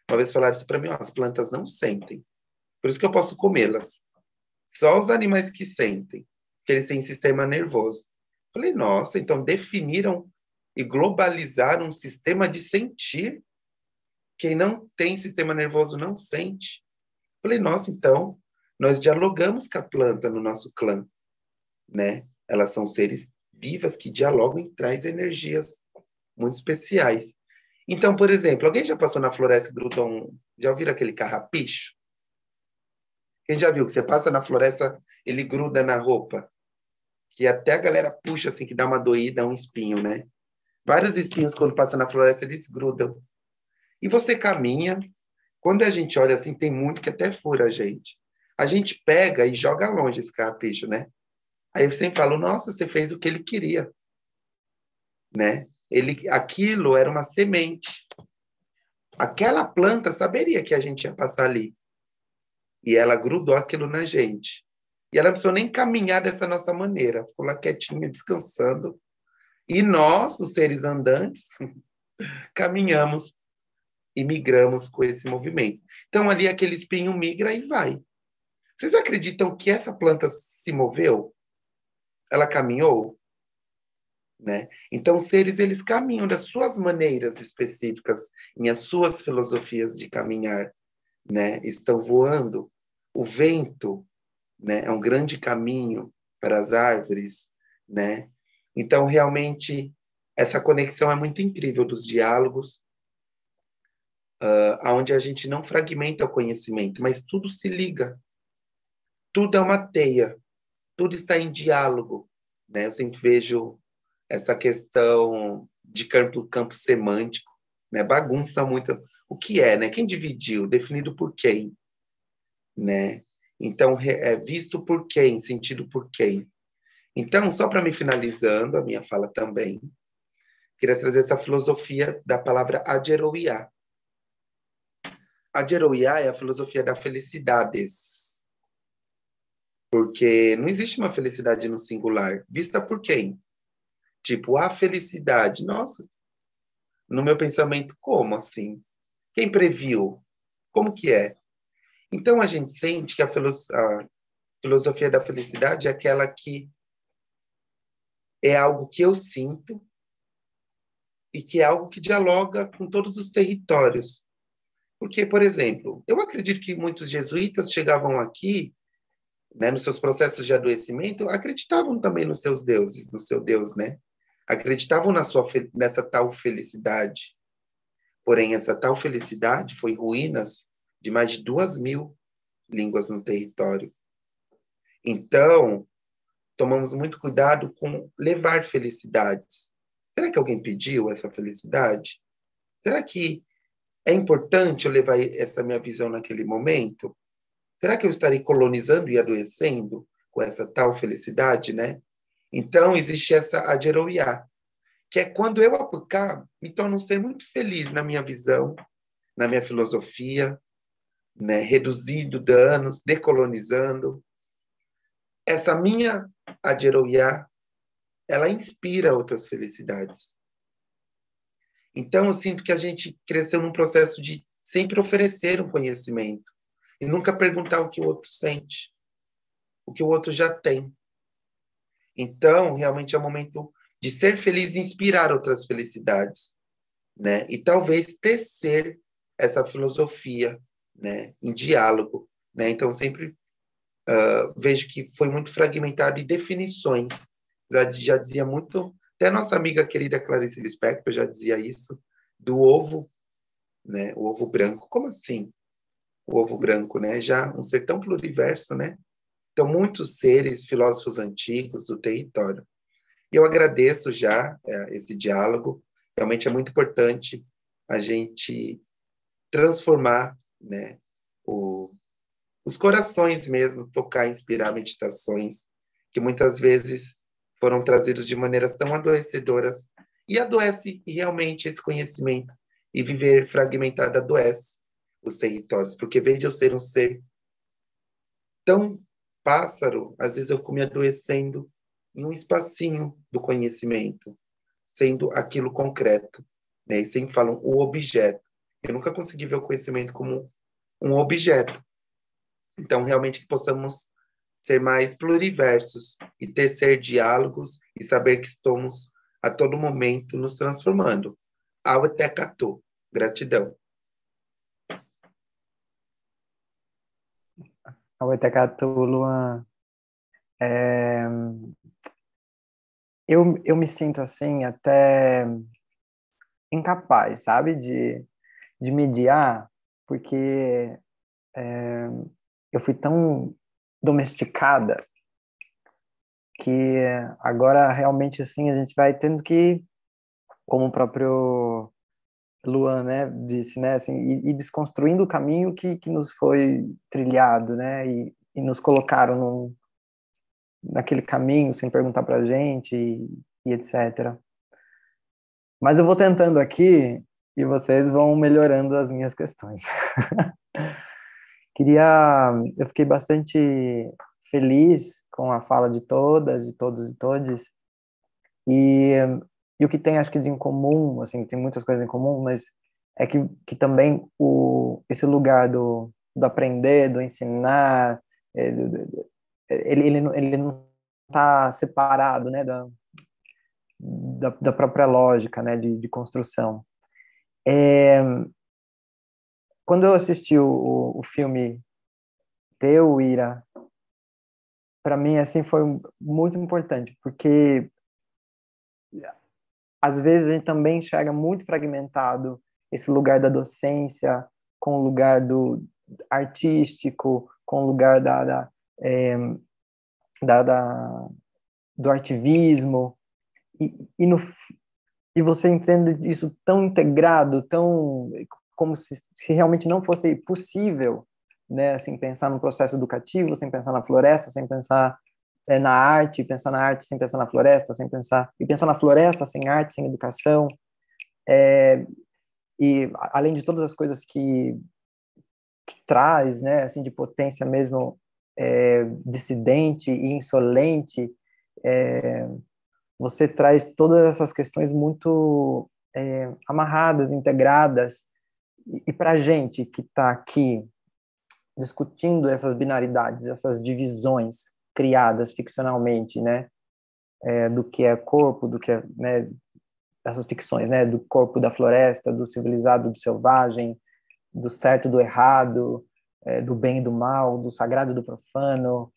Uma vez falaram isso para mim, as plantas não sentem. Por isso que eu posso comê-las. Só os animais que sentem, que eles têm sistema nervoso. Falei, nossa, então definiram e globalizaram um sistema de sentir. Quem não tem sistema nervoso não sente. Falei, nossa, então nós dialogamos com a planta no nosso clã, né? Elas são seres vivas que dialogam e trazem energias muito especiais. Então, por exemplo, alguém já passou na floresta e grudou já ouviram aquele carrapicho? Quem já viu que você passa na floresta, ele gruda na roupa? Que até a galera puxa, assim, que dá uma doída, um espinho, né? Vários espinhos, quando passa na floresta, eles grudam. E você caminha, quando a gente olha assim, tem muito que até fura a gente. A gente pega e joga longe esse carrapicho, né? Aí você fala, nossa, você fez o que ele queria, né? Aquilo era uma semente. Aquela planta saberia que a gente ia passar ali. E ela grudou aquilo na gente. E ela não precisou nem caminhar dessa nossa maneira. Ficou lá quietinha, descansando. E nós, os seres andantes, caminhamos e migramos com esse movimento. Então, ali, aquele espinho migra e vai. Vocês acreditam que essa planta se moveu? Ela caminhou? Né? Então, os seres, eles caminham das suas maneiras específicas, em as suas filosofias de caminhar, né? Estão voando. O vento, né, é um grande caminho para as árvores, né? Então, realmente, essa conexão é muito incrível dos diálogos, onde a gente não fragmenta o conhecimento, mas tudo se liga. Tudo é uma teia. Tudo está em diálogo, né? Eu sempre vejo essa questão de campo semântico, né? Bagunça muito. O que é, né? Quem dividiu? Definido por quem? Né? Então, é visto por quem? Sentido por quem? Então, só para me finalizando a minha fala também, queria trazer essa filosofia da palavra ageroiá. Ageroiá é a filosofia da felicidades. Porque não existe uma felicidade no singular. Vista por quem? Tipo, a felicidade. Nossa, no meu pensamento, como assim? Quem previu? Como que é? Então, a gente sente que a filosofia da felicidade é aquela que é algo que eu sinto e que é algo que dialoga com todos os territórios. Porque, por exemplo, eu acredito que muitos jesuítas chegavam aqui, né, nos seus processos de adoecimento, acreditavam também nos seus deuses, no seu Deus, né? Acreditavam nessa tal felicidade. Porém, essa tal felicidade foi ruínas de mais de 2.000 línguas no território. Então, tomamos muito cuidado com levar felicidades. Será que alguém pediu essa felicidade? Será que é importante eu levar essa minha visão naquele momento? Será que eu estarei colonizando e adoecendo com essa tal felicidade, né? Então, existe essa ageroiá, que é quando eu aplicar, me torno um ser muito feliz na minha visão, na minha filosofia, né? Reduzindo danos, decolonizando. Essa minha ageroiá, ela inspira outras felicidades. Então, eu sinto que a gente cresceu num processo de sempre oferecer um conhecimento e nunca perguntar o que o outro sente, o que o outro já tem. Então, realmente é o momento de ser feliz e inspirar outras felicidades, né? E talvez tecer essa filosofia, né, em diálogo, né? Então, sempre vejo que foi muito fragmentado em definições. Já dizia muito, até nossa amiga querida Clarice Lispector já dizia isso, do ovo, né? O ovo branco. Como assim? O ovo branco, né? Já um ser tão pluriverso, né? Então, muitos seres, filósofos antigos do território. E eu agradeço já esse diálogo. Realmente é muito importante a gente transformar, né, os corações mesmo, tocar, inspirar meditações que muitas vezes foram trazidos de maneiras tão adoecedoras. E adoece e realmente esse conhecimento. E viver fragmentado adoece os territórios. Porque, veja eu ser um ser tão pássaro, às vezes eu fico me adoecendo em um espacinho do conhecimento, sendo aquilo concreto. Né? E sempre falam o objeto. Eu nunca consegui ver o conhecimento como um objeto. Então, realmente, que possamos ser mais pluriversos e tecer diálogos e saber que estamos a todo momento nos transformando. Auetekatu. Gratidão. Auetekatu, Luan. Eu me sinto assim até incapaz, sabe, de mediar, porque eu fui tão domesticada que agora realmente assim a gente vai tendo que, como o próprio Luan, né, disse, né, assim, e desconstruindo o caminho que nos foi trilhado, né, e nos colocaram naquele caminho sem perguntar pra gente e etc. Mas eu vou tentando aqui e vocês vão melhorando as minhas questões. Eu fiquei bastante feliz com a fala de todas, de todos e todes, e o que tem, acho que, de em comum, assim, tem muitas coisas em comum, mas é que também esse lugar do aprender, do ensinar, ele não está separado, né, da própria lógica, né, de construção. Quando eu assisti o filme teu, Ira, para mim, assim, foi muito importante, porque às vezes a gente também enxerga muito fragmentado esse lugar da docência com o lugar do artístico, com o lugar do ativismo, e você entende isso tão integrado, tão como se realmente não fosse possível, né, assim, pensar no processo educativo sem pensar na floresta, sem pensar na arte, pensar na arte sem pensar na floresta, e pensar na floresta sem arte, sem educação, e além de todas as coisas que traz, né, assim, de potência mesmo dissidente e insolente, você traz todas essas questões muito amarradas, integradas, e para a gente que está aqui discutindo essas binaridades, essas divisões criadas ficcionalmente, né, do que é corpo, do que é, né, essas ficções, né, do corpo da floresta, do civilizado, do selvagem, do certo, do errado, do bem e do mal, do sagrado, do profano,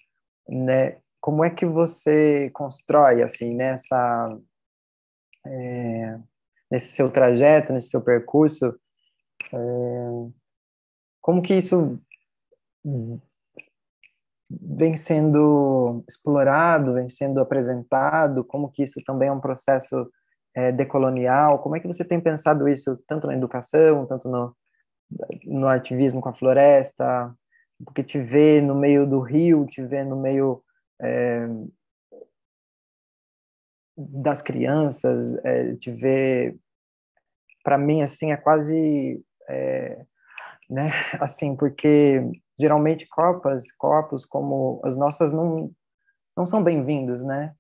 né? Como é que você constrói assim nesse seu trajeto, nesse seu percurso, como que isso vem sendo explorado, vem sendo apresentado, como que isso também é um processo decolonial, como é que você tem pensado isso tanto na educação, tanto no ativismo com a floresta, porque te vê no meio do rio, te vê no meio das crianças, te vê, para mim, assim, é quase, né, assim, porque geralmente corpos como as nossas não são bem-vindos, né?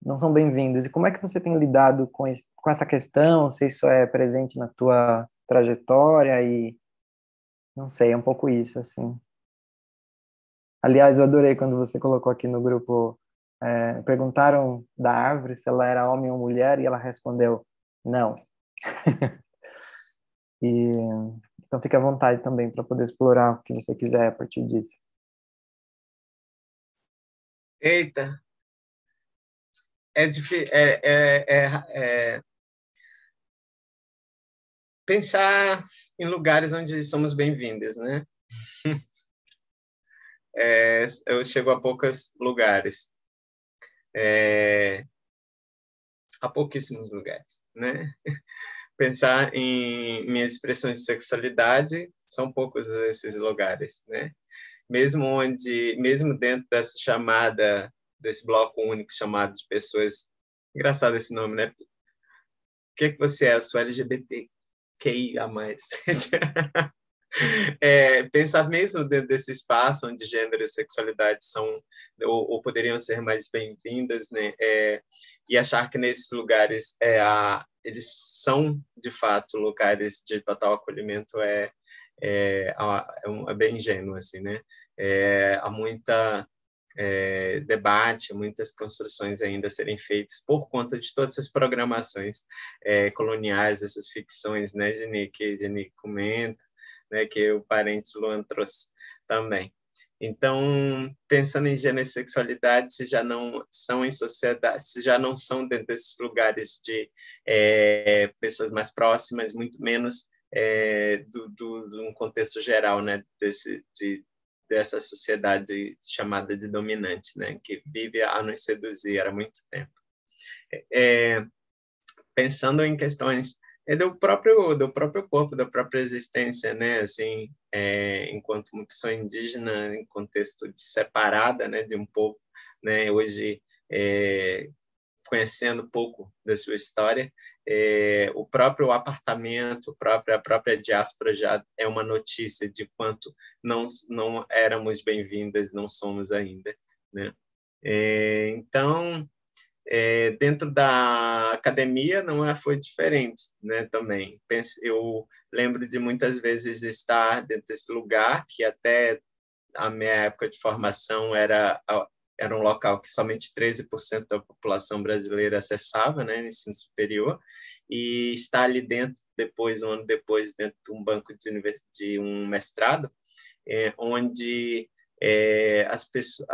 Não são bem-vindos. E como é que você tem lidado com essa questão? Se isso é presente na tua trajetória e não sei, é um pouco isso, assim. Aliás, eu adorei quando você colocou aqui no grupo, perguntaram da árvore se ela era homem ou mulher e ela respondeu não. Então fique à vontade também para poder explorar o que você quiser a partir disso. Eita, é difícil, pensar em lugares onde somos bem-vindos, né? Eu chego a poucos lugares, a pouquíssimos lugares, né? Pensar em minhas expressões de sexualidade, são poucos esses lugares, né? Mesmo dentro dessa chamada, desse bloco único chamado de pessoas, engraçado esse nome, né? O que você é? Eu sou LGBTQIA+. Pensar mesmo dentro desse espaço onde gênero e sexualidade são ou poderiam ser mais bem-vindas, né? E achar que nesses lugares eles são, de fato, lugares de total acolhimento, é bem ingênuo, assim, né? Há muita debate, muitas construções ainda a serem feitas por conta de todas essas programações coloniais, dessas ficções, né, Geni, que Geni comenta, né, que o parente Luan trouxe também. Então, pensando em gênero e sexualidade, se já não são em sociedade, se já não são dentro desses lugares de pessoas mais próximas, muito menos de um contexto geral, né, dessa sociedade chamada de dominante, né, que vive a nos seduzir há muito tempo. Pensando em questões do próprio corpo, da própria existência, né, assim, enquanto uma pessoa indígena em contexto de separada, né, de um povo, né, hoje conhecendo um pouco da sua história, o próprio apartamento, a própria diáspora já é uma notícia de quanto não éramos bem-vindas, não somos ainda, né? Então, dentro da academia não foi diferente, né? Também eu lembro de muitas vezes estar dentro desse lugar que até a minha época de formação era um local que somente 13% da população brasileira acessava, né, no ensino superior, e estar ali dentro, um ano depois, dentro de um banco de um mestrado, onde as pessoas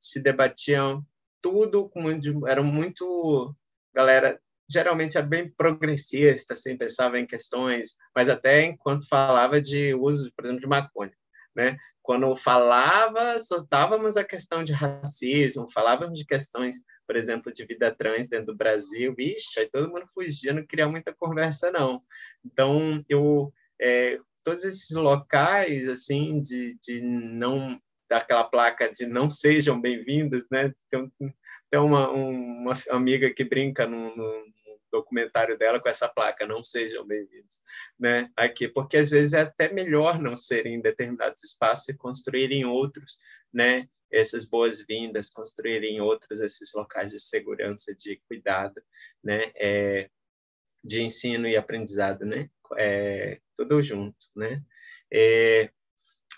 se debatiam tudo, eram muito... Galera, geralmente é bem progressista, assim, pensava em questões, mas até enquanto falava de uso, por exemplo, de maconha, né? Quando soltávamos a questão de racismo, falávamos de questões, por exemplo, de vida trans dentro do Brasil, bicho, aí todo mundo fugia, não queria muita conversa, não. Então, todos esses locais, assim, de não... daquela placa de não sejam bem-vindos, né? Tem uma amiga que brinca no documentário dela com essa placa, não sejam bem-vindos, né? Aqui, porque às vezes é até melhor não serem em determinados espaços e construírem outros, né? Essas boas-vindas, construírem outros esses locais de segurança, de cuidado, né? De ensino e aprendizado, né? Tudo junto, né?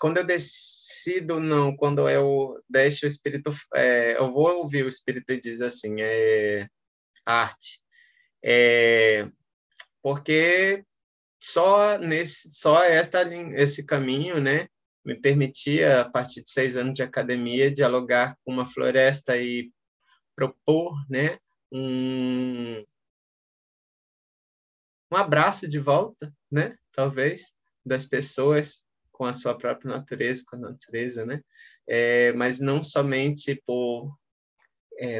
Quando eu decido não, quando eu deixo o espírito, eu vou ouvir o espírito e diz assim, arte, porque esse caminho, né, me permitia, a partir de 6 anos de academia, dialogar com uma floresta e propor, né, um abraço de volta, né, talvez, das pessoas com a sua própria natureza, com a natureza, né, mas não somente por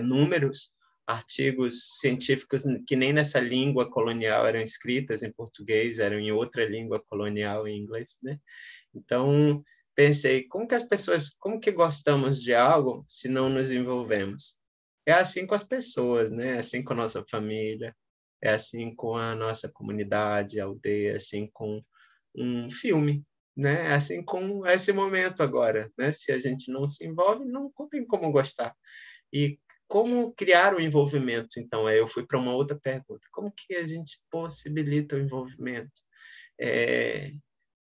números, artigos científicos que nem nessa língua colonial eram escritas em português, eram em outra língua colonial, em inglês, né? Então, pensei, como que gostamos de algo se não nos envolvemos? É assim com as pessoas, né? É assim com a nossa família, é assim com a nossa comunidade, aldeia, é assim com um filme, né? É assim com esse momento agora, né? Se a gente não se envolve, não tem como gostar. E como criar o envolvimento? Então, eu fui para uma outra pergunta. Como que a gente possibilita o envolvimento?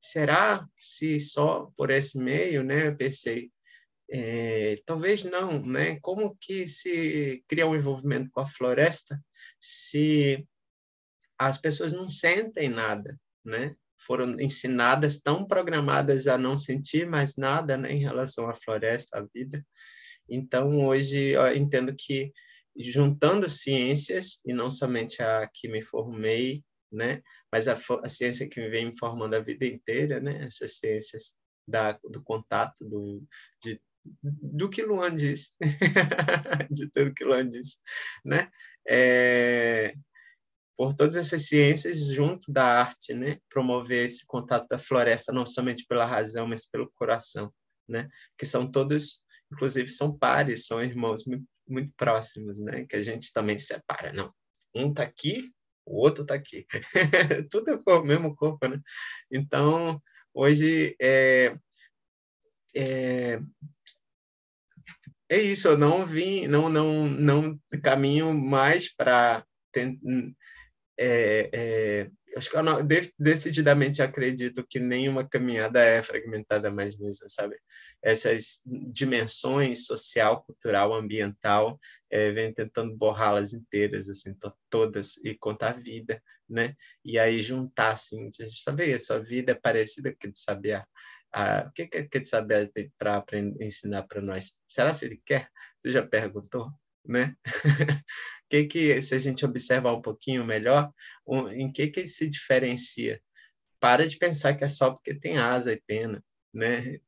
Será se só por esse meio, né? Eu pensei, talvez não, né? Como que se cria um envolvimento com a floresta se as pessoas não sentem nada, né? Foram ensinadas, tão programadas a não sentir mais nada, né, em relação à floresta, à vida. Então, hoje, eu entendo que, juntando ciências, e não somente a que me formei, né, mas a ciência que me vem me formando a vida inteira, né, essas ciências do contato, do que Luan diz, de tudo que Luan diz, né, por todas essas ciências, junto da arte, né, promover esse contato da floresta, não somente pela razão, mas pelo coração, né, que são todos... Inclusive, são pares, são irmãos muito, muito próximos, né? Que a gente também separa. Não, um está aqui, o outro está aqui. Tudo é o mesmo corpo, né? Então, hoje é isso. Eu não caminho mais para acho que eu decididamente acredito que nenhuma caminhada é fragmentada mais mesmo, sabe? Essas dimensões social, cultural, ambiental, vem tentando borrá-las inteiras, assim, todas, e contar a vida, né? E aí juntar, assim, a gente saber, a sua vida é parecida com a de Sabiá. O que é que de Sabiá tem para ensinar para nós? Será que ele quer? Você já perguntou? Né? Se a gente observar um pouquinho melhor, em que ele se diferencia? Para de pensar que é só porque tem asa e pena, né?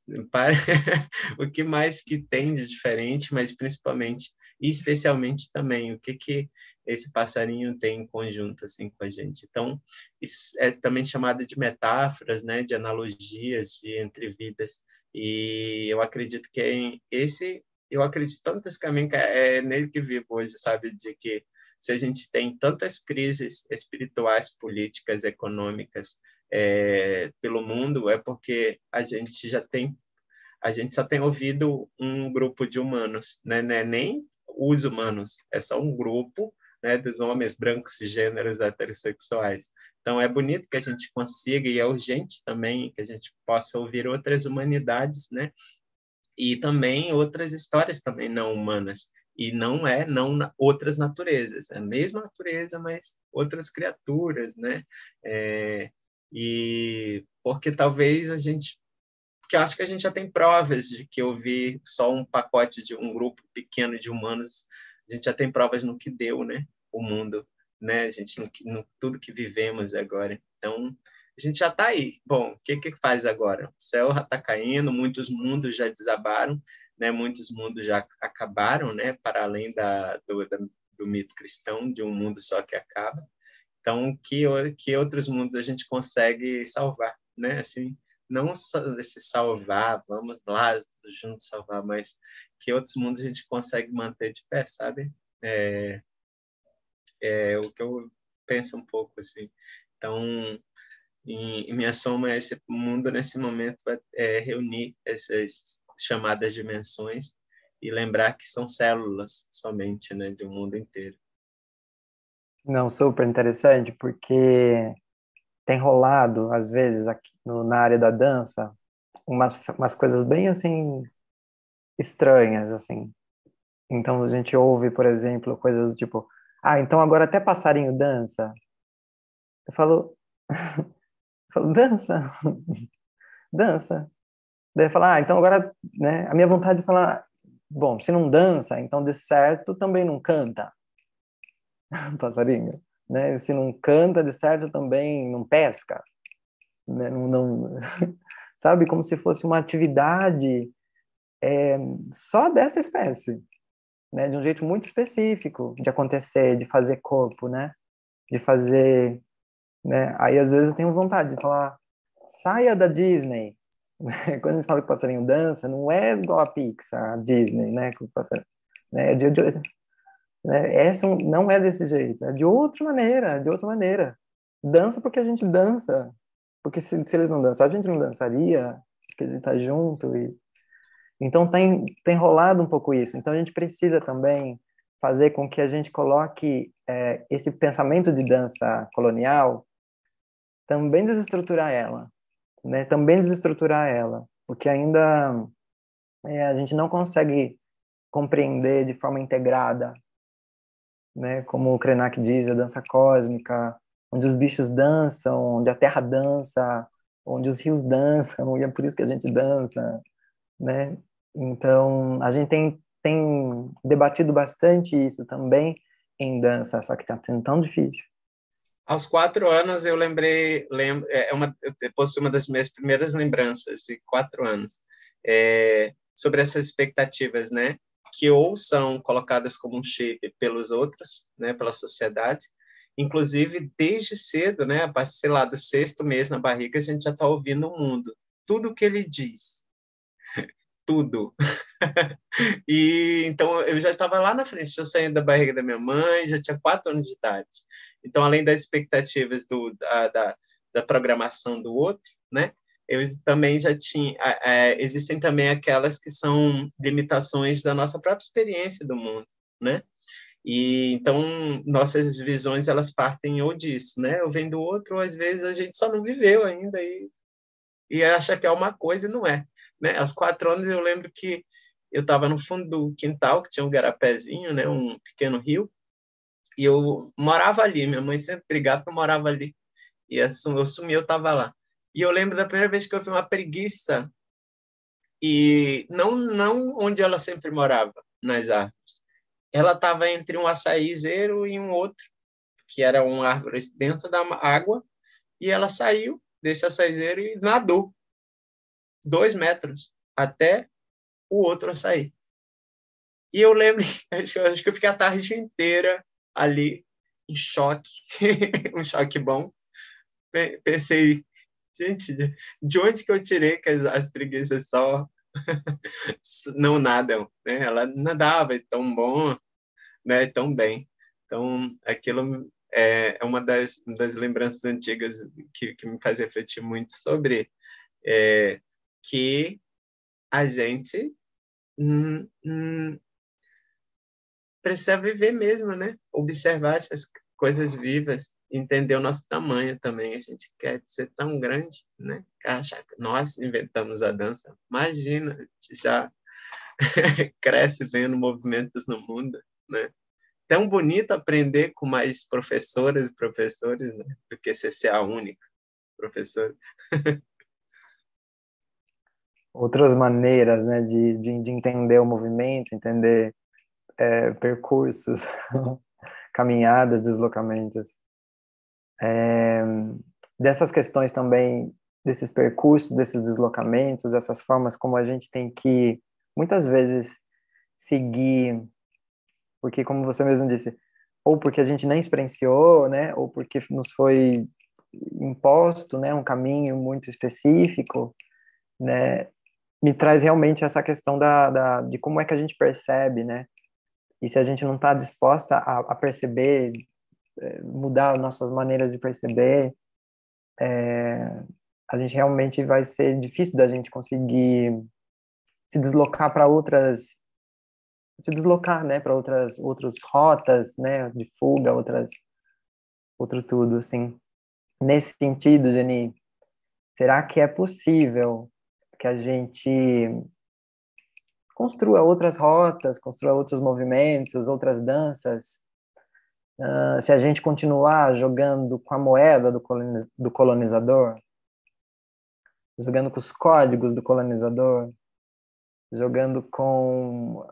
O que mais que tem de diferente, mas principalmente e especialmente também o que esse passarinho tem em conjunto assim com a gente. Então, isso é também chamado de metáforas, né? De analogias entre vidas. E eu acredito que eu acredito tanto nesse caminho que é nele que vivo hoje, sabe? De que se a gente tem tantas crises espirituais, políticas, econômicas pelo mundo, é porque a gente só tem ouvido um grupo de humanos, né? Não é nem os humanos, é só um grupo, né, dos homens brancos, cisgêneros, heterossexuais. Então, é bonito que a gente consiga, e é urgente também, que a gente possa ouvir outras humanidades, né? E também outras histórias também não humanas. E não outras naturezas. É a mesma natureza, mas outras criaturas, né? E porque talvez porque eu acho que a gente já tem provas de que ouvir só um pacote de um grupo pequeno de humanos, a gente já tem provas no que deu, né? O mundo, né? A gente no tudo que vivemos agora. Então, a gente já está aí. Bom, o que faz agora? O céu já está caindo, muitos mundos já desabaram, né? Muitos mundos já acabaram, né? Para além do mito cristão de um mundo só que acaba. Então, que outros mundos a gente consegue salvar, né? Assim, não se salvar, vamos lá, todos juntos salvar, mas que outros mundos a gente consegue manter de pé, sabe? É o que eu penso um pouco, assim. Então, minha soma, esse mundo, nesse momento, é reunir essas chamadas dimensões e lembrar que são células somente, né, de um mundo inteiro. Não, super interessante, porque tem rolado, às vezes, aqui na área da dança, umas coisas bem, assim, estranhas, assim. Então, a gente ouve, por exemplo, coisas do tipo, então agora até passarinho dança. Eu falo, dança, dança. Daí fala, então agora, né, a minha vontade de falar, bom, se não dança, então de certo também não canta, passarinho, né? Se não canta, de certo também não pesca, né? Não, sabe, como se fosse uma atividade só dessa espécie, né? De um jeito muito específico de acontecer, de fazer corpo, né? De fazer, né? Aí às vezes eu tenho vontade de falar, saia da Disney. Quando a gente fala que o passarinho dança, não é igual a Pixar, a Disney, né? Que o passarinho, né? Né? Essa não é desse jeito, é de outra maneira, de outra maneira. Dança porque a gente dança, porque se eles não dançarem, a gente não dançaria, porque a gente tá junto. Então tem rolado um pouco isso. Então a gente precisa também fazer com que a gente coloque esse pensamento de dança colonial, também desestruturar ela, né? Também desestruturar ela, porque ainda a gente não consegue compreender de forma integrada, né? Como o Krenak diz, a dança cósmica, onde os bichos dançam, onde a terra dança, onde os rios dançam, e é por isso que a gente dança, né? Então, a gente tem debatido bastante isso também em dança, só que está sendo tão difícil. Aos 4 anos, eu eu possuo uma das minhas primeiras lembranças de 4 anos, sobre essas expectativas, né? Que ou são colocadas como um chip pelos outros, né? Pela sociedade, inclusive desde cedo, né? A partir, sei lá, do 6º mês na barriga, a gente já está ouvindo o mundo, tudo o que ele diz, tudo. E então eu já estava lá na frente, já saindo da barriga da minha mãe, já tinha 4 anos de idade. Então, além das expectativas da programação do outro, né? Eu também já tinha. Existem também aquelas que são limitações da nossa própria experiência do mundo, né? E então nossas visões elas partem ou disso, né? Eu venho do outro, ou às vezes a gente só não viveu ainda e acha que é uma coisa e não é, né? Aos 4 anos eu lembro que eu estava no fundo do quintal, que tinha um garapézinho, né? Um pequeno rio, e eu morava ali. Minha mãe sempre brigava que eu morava ali. E eu sumi, eu estava lá. E eu lembro da primeira vez que eu vi uma preguiça, e não onde ela sempre morava, nas árvores. Ela estava entre um açaizeiro e um outro, que era uma árvore dentro da água, e ela saiu desse açaizeiro e nadou 2 metros até o outro açaí. E eu lembro, acho que eu fiquei a tarde inteira ali, em choque, um choque bom. Pensei, gente, de onde que eu tirei que as preguiças só não nadam, né? Ela nadava tão bom, né? Tão bem. Então, aquilo é uma das lembranças antigas que me faz refletir muito sobre que a gente precisa viver mesmo, né? Observar essas coisas vivas, entender o nosso tamanho também. A gente quer ser tão grande, né? Achar que nós inventamos a dança. Imagina, a gente já cresce vendo movimentos no mundo, né? Tão bonito aprender com mais professoras e professores, né? Do que ser a única professora. Outras maneiras, né, de entender o movimento, entender percursos, caminhadas, deslocamentos. Dessas questões também, desses percursos, desses deslocamentos, dessas formas como a gente tem que, muitas vezes, seguir, porque, como você mesmo disse, ou porque a gente nem experienciou, né, ou porque nos foi imposto, né, um caminho muito específico, né, me traz realmente essa questão de como é que a gente percebe, né, e se a gente não está disposta a perceber, mudar nossas maneiras de perceber, a gente realmente vai ser difícil da gente conseguir se deslocar para outras, né, para outras rotas, né, de fuga, outro tudo, assim. Nesse sentido, Jenny, será que é possível que a gente construa outras rotas, construa outros movimentos, outras danças, se a gente continuar jogando com a moeda do colonizador, jogando com os códigos do colonizador, jogando com,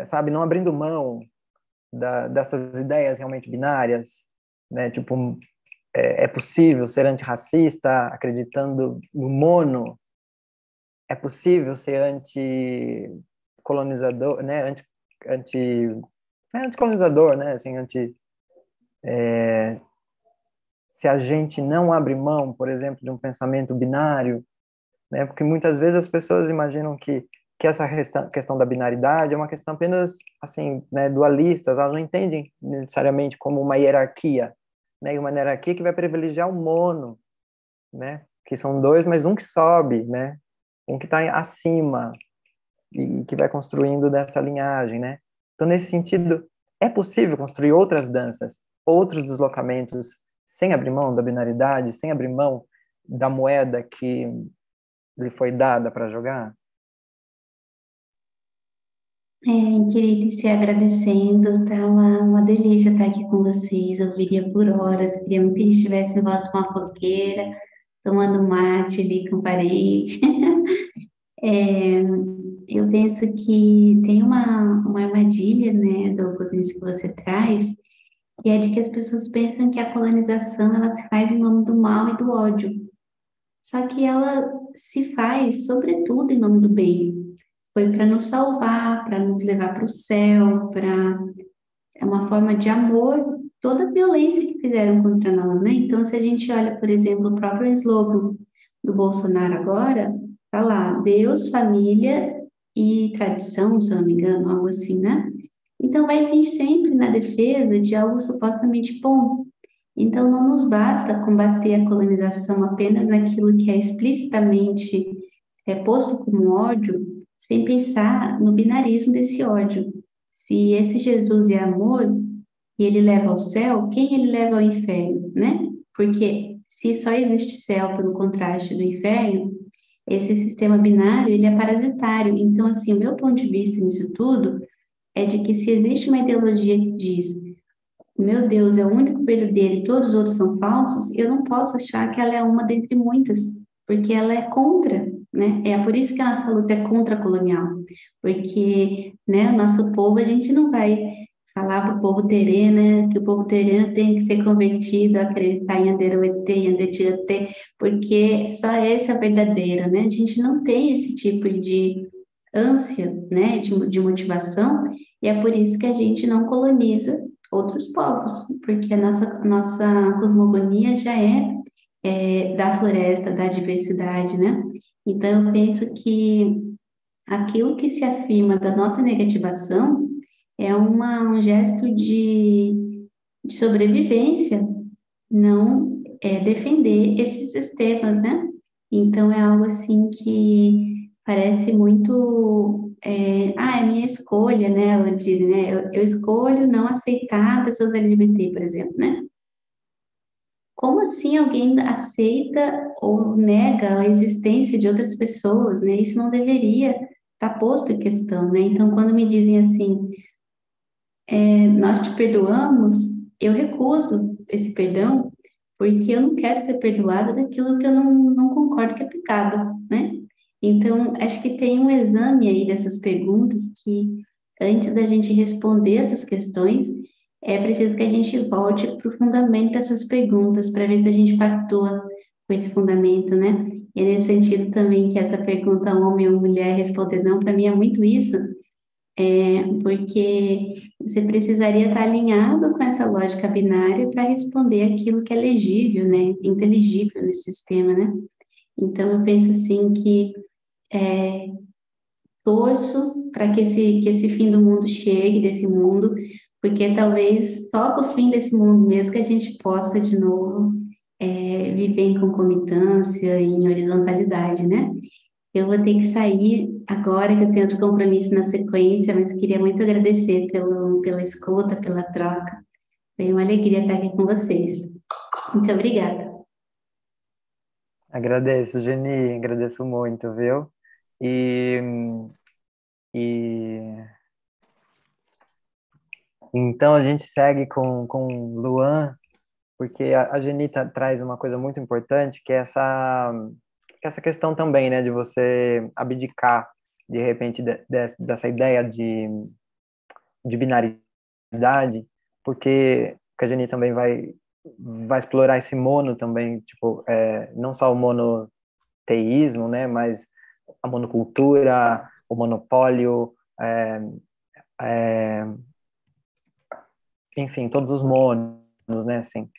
sabe, não abrindo mão dessas ideias realmente binárias, né? Tipo, é possível ser antirracista acreditando no mono, é possível ser anticolonizador, né? Anticolonizador, né? Assim, se a gente não abre mão, por exemplo, de um pensamento binário, né? Porque muitas vezes as pessoas imaginam que essa questão da binaridade é uma questão apenas, assim, né, dualistas, elas não entendem necessariamente como uma hierarquia, né? Uma hierarquia que vai privilegiar o mono, né? Que são dois, mas um que sobe, né? Um que está acima e que vai construindo dessa linhagem, né? Então, nesse sentido, é possível construir outras danças, outros deslocamentos, sem abrir mão da binaridade, sem abrir mão da moeda que lhe foi dada para jogar? Queria se agradecendo, tá uma delícia estar aqui com vocês, eu ouviria por horas, queria muito que a gente estivesse em volta de uma fogueira, tomando mate ali com parede. Eu penso que tem uma armadilha, né, Douglas, nisso que você traz, que é de que as pessoas pensam que a colonização ela se faz em nome do mal e do ódio. Só que ela se faz, sobretudo, em nome do bem. Foi para nos salvar, para nos levar para o céu, é uma forma de amor, toda a violência que fizeram contra nós, né? Então, se a gente olha, por exemplo, o próprio slogan do Bolsonaro agora, tá lá, Deus, família e tradição, se eu não me engano, algo assim, né? Então, vai vir sempre na defesa de algo supostamente bom. Então, não nos basta combater a colonização apenas naquilo que é explicitamente posto como ódio, sem pensar no binarismo desse ódio. Se esse Jesus é amor, e ele leva ao céu, quem ele leva ao inferno, né? Porque se só existe céu pelo contraste do inferno, esse sistema binário, ele é parasitário. Então, assim, o meu ponto de vista nisso tudo é de que se existe uma ideologia que diz meu Deus, é o único brilho dele, todos os outros são falsos, eu não posso achar que ela é uma dentre muitas, porque ela é contra, né? É por isso que a nossa luta é contra-colonial, porque, né, o nosso povo, a gente não vai falar para o povo tereno, né, que o povo tereno tem que ser convertido a acreditar em Anderoetê, em Andetietê, porque só esse é o verdadeiro, né? A gente não tem esse tipo de ânsia, né, de motivação, e é por isso que a gente não coloniza outros povos, porque a nossa cosmogonia já é da floresta, da diversidade, né? Então, eu penso que aquilo que se afirma da nossa negativação é um gesto de sobrevivência, não é defender esses sistemas, né? Então, é algo assim que parece muito. É minha escolha, né? Ela diz, né? Eu escolho não aceitar pessoas LGBT, por exemplo, né? Como assim alguém aceita ou nega a existência de outras pessoas, né? Isso não deveria estar posto em questão, né? Então, quando me dizem assim, nós te perdoamos, eu recuso esse perdão, porque eu não quero ser perdoada daquilo que eu não concordo que é pecado, né? Então, acho que tem um exame aí dessas perguntas que, antes da gente responder essas questões, é preciso que a gente volte para o fundamento dessas perguntas, para ver se a gente pactua com esse fundamento, né? E é nesse sentido também que essa pergunta homem ou mulher responder não, para mim é muito isso, porque você precisaria estar alinhado com essa lógica binária para responder aquilo que é legível, né, inteligível nesse sistema, né? Então, eu penso assim que torço para que esse fim do mundo chegue, desse mundo, porque talvez só com o fim desse mundo mesmo que a gente possa, de novo, viver em concomitância, em horizontalidade, né? Eu vou ter que sair agora, que eu tenho outro compromisso na sequência, mas queria muito agradecer pela escuta, pela troca. Foi uma alegria estar aqui com vocês. Muito obrigada. Agradeço, Geni, agradeço muito, viu? E então a gente segue com Luan, porque a Geni traz uma coisa muito importante, que é essa questão também, né, de você abdicar, de repente, dessa ideia de binaridade, porque a Geni também vai explorar esse mono também, tipo, não só o monoteísmo, né, mas a monocultura, o monopólio, enfim, todos os monos, né, assim.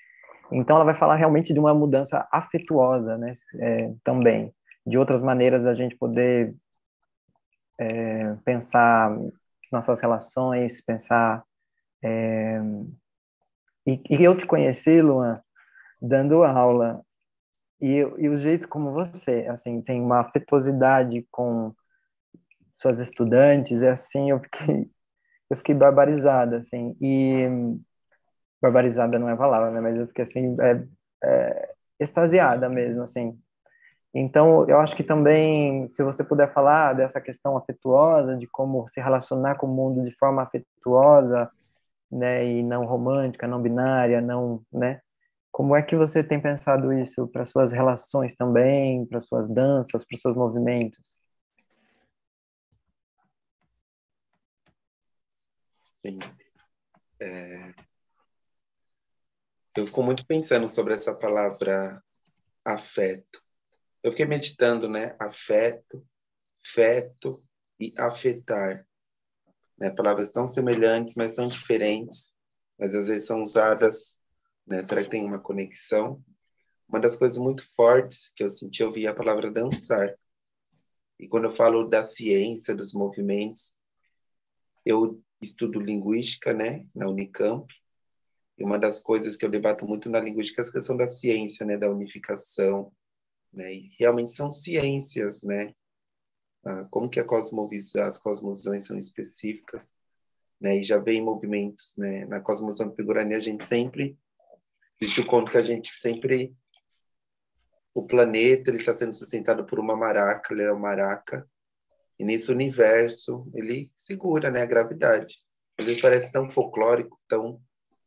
Então, ela vai falar realmente de uma mudança afetuosa, né, também, de outras maneiras da gente poder pensar nossas relações, pensar... E eu te conheci, Luan, dando aula, e o jeito como você, assim, tem uma afetuosidade com suas estudantes, é assim, eu fiquei barbarizada, assim, e barbarizada não é a palavra, né, mas eu fiquei, assim, extasiada mesmo, assim. Então, eu acho que também, se você puder falar dessa questão afetuosa, de como se relacionar com o mundo de forma afetuosa, né, e não romântica, não binária, não, né, como é que você tem pensado isso para suas relações também, para suas danças, para seus movimentos? Sim. Eu fico muito pensando sobre essa palavra afeto. Eu fiquei meditando, né? Afeto, feto e afetar. Né? Palavras tão semelhantes, mas tão diferentes. Mas às vezes são usadas, né? Será que tem uma conexão? Uma das coisas muito fortes que eu senti, eu vi a palavra dançar. E quando eu falo da ciência, dos movimentos, eu estudo linguística, né? Na Unicamp. E uma das coisas que eu debato muito na linguística é a questão da ciência, né? Da unificação, né? E realmente são ciências, né? Como que as cosmovisões são específicas. né? E já vem movimentos, né? Na cosmovisão tupi-guarani, a gente sempre existe o conto que a gente sempre o planeta ele está sendo sustentado por uma maraca, ele é uma maraca, e nesse universo ele segura, né, a gravidade. Às vezes parece tão folclórico, tão,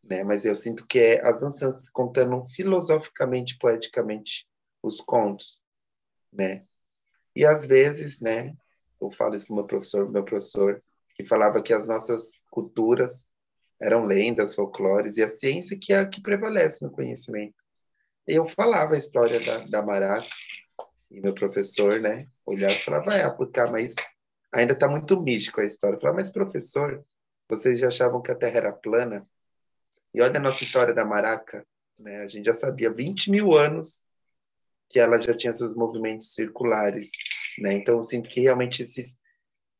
né, mas eu sinto que é as anciãs contando filosoficamente, poeticamente os contos, né? E às vezes, né, eu falo isso com meu professor, que falava que as nossas culturas eram lendas, folclores, e a ciência que é a que prevalece no conhecimento. Eu falava a história da maraca, e meu professor, né, olhava e falava, mas ainda está muito místico a história. Eu falava, mas professor, vocês já achavam que a Terra era plana? E olha a nossa história da maraca, né, a gente já sabia, 20 mil anos que ela já tinha seus movimentos circulares, né, então eu sinto que realmente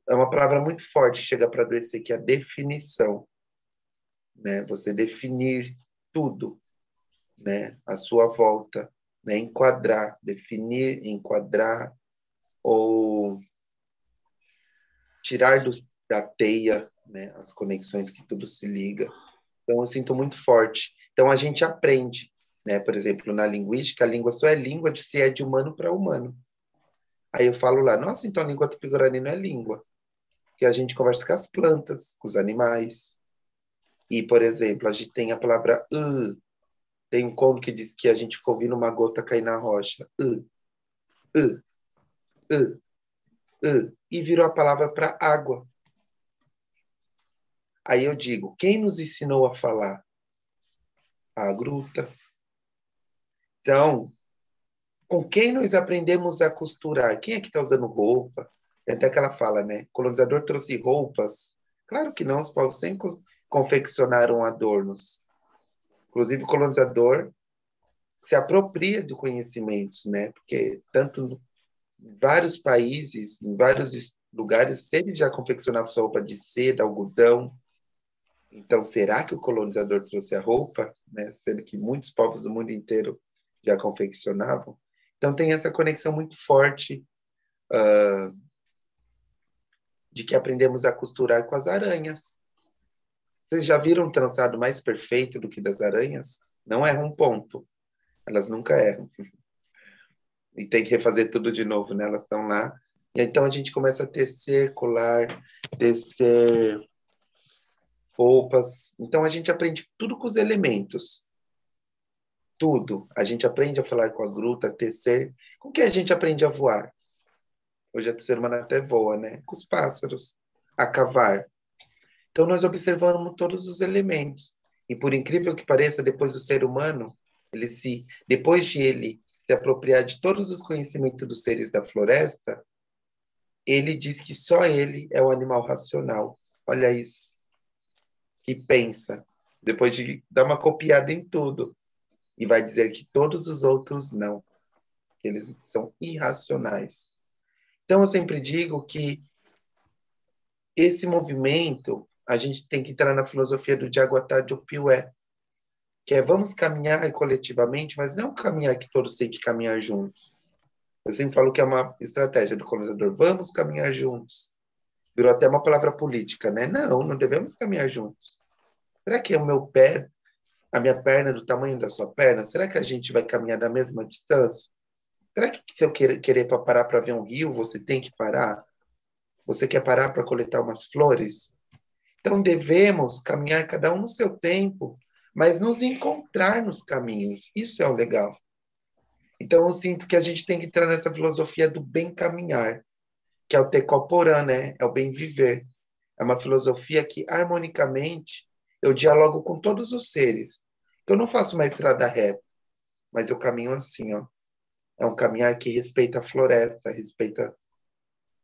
é uma palavra muito forte, chega para adoecer, que é a definição, né, você definir tudo, né, à sua volta, né, enquadrar, definir, enquadrar, ou tirar da teia, né, as conexões que tudo se liga. Então, eu sinto muito forte. Então, a gente aprende, né, por exemplo, na linguística, a língua só é língua se é de humano para humano. Aí eu falo lá, nossa, então a língua tupi-guarani não é língua, porque a gente conversa com as plantas, com os animais. E, por exemplo, a gente tem a palavra tem um conto que diz que a gente ficou ouvindo uma gota cair na rocha. Uh, uh, e virou a palavra para água. Aí eu digo, quem nos ensinou a falar? A gruta. Então, com quem nós aprendemos a costurar? Quem é que está usando roupa? Tem até que ela fala, né? O colonizador trouxe roupas. Claro que não, os povos sempre confeccionaram adornos. Inclusive, o colonizador se apropria do conhecimento, né? Porque tanto em vários países, em vários lugares, ele já confeccionava sua roupa de seda, algodão. Então, será que o colonizador trouxe a roupa, né? Sendo que muitos povos do mundo inteiro já confeccionavam? Então, tem essa conexão muito forte de que aprendemos a costurar com as aranhas. Vocês já viram um trançado mais perfeito do que das aranhas? Não erra um ponto. Elas nunca erram. E tem que refazer tudo de novo, né? Elas estão lá. E então a gente começa a tecer, colar, tecer roupas. Então a gente aprende tudo com os elementos. Tudo. A gente aprende a falar com a gruta, a tecer. Com que a gente aprende a voar? Hoje a ser humano até voa, né? Com os pássaros. A cavar. Então nós observamos todos os elementos. E por incrível que pareça, depois do ser humano, depois de ele se apropriar de todos os conhecimentos dos seres da floresta, ele diz que só ele é o animal racional. Olha isso. Que pensa. Depois de dar uma copiada em tudo. E vai dizer que todos os outros não. Que eles são irracionais. Então, eu sempre digo que esse movimento, a gente tem que entrar na filosofia do Jaguatá de Opiué, que é vamos caminhar coletivamente, mas não é um caminhar que todos têm que caminhar juntos. Eu sempre falo que é uma estratégia do colonizador. Vamos caminhar juntos. Virou até uma palavra política, né? Não, não devemos caminhar juntos. Será que o meu pé, a minha perna é do tamanho da sua perna? Será que a gente vai caminhar da mesma distância? Será que se eu querer parar para ver um rio, você tem que parar? Você quer parar para coletar umas flores? Então devemos caminhar cada um no seu tempo, mas nos encontrar nos caminhos. Isso é o legal. Então eu sinto que a gente tem que entrar nessa filosofia do bem caminhar, que é o Tecoporã, né? É o bem viver. É uma filosofia que harmonicamente eu dialogo com todos os seres. Eu não faço uma estrada reta, mas eu caminho assim, ó. É um caminhar que respeita a floresta, respeita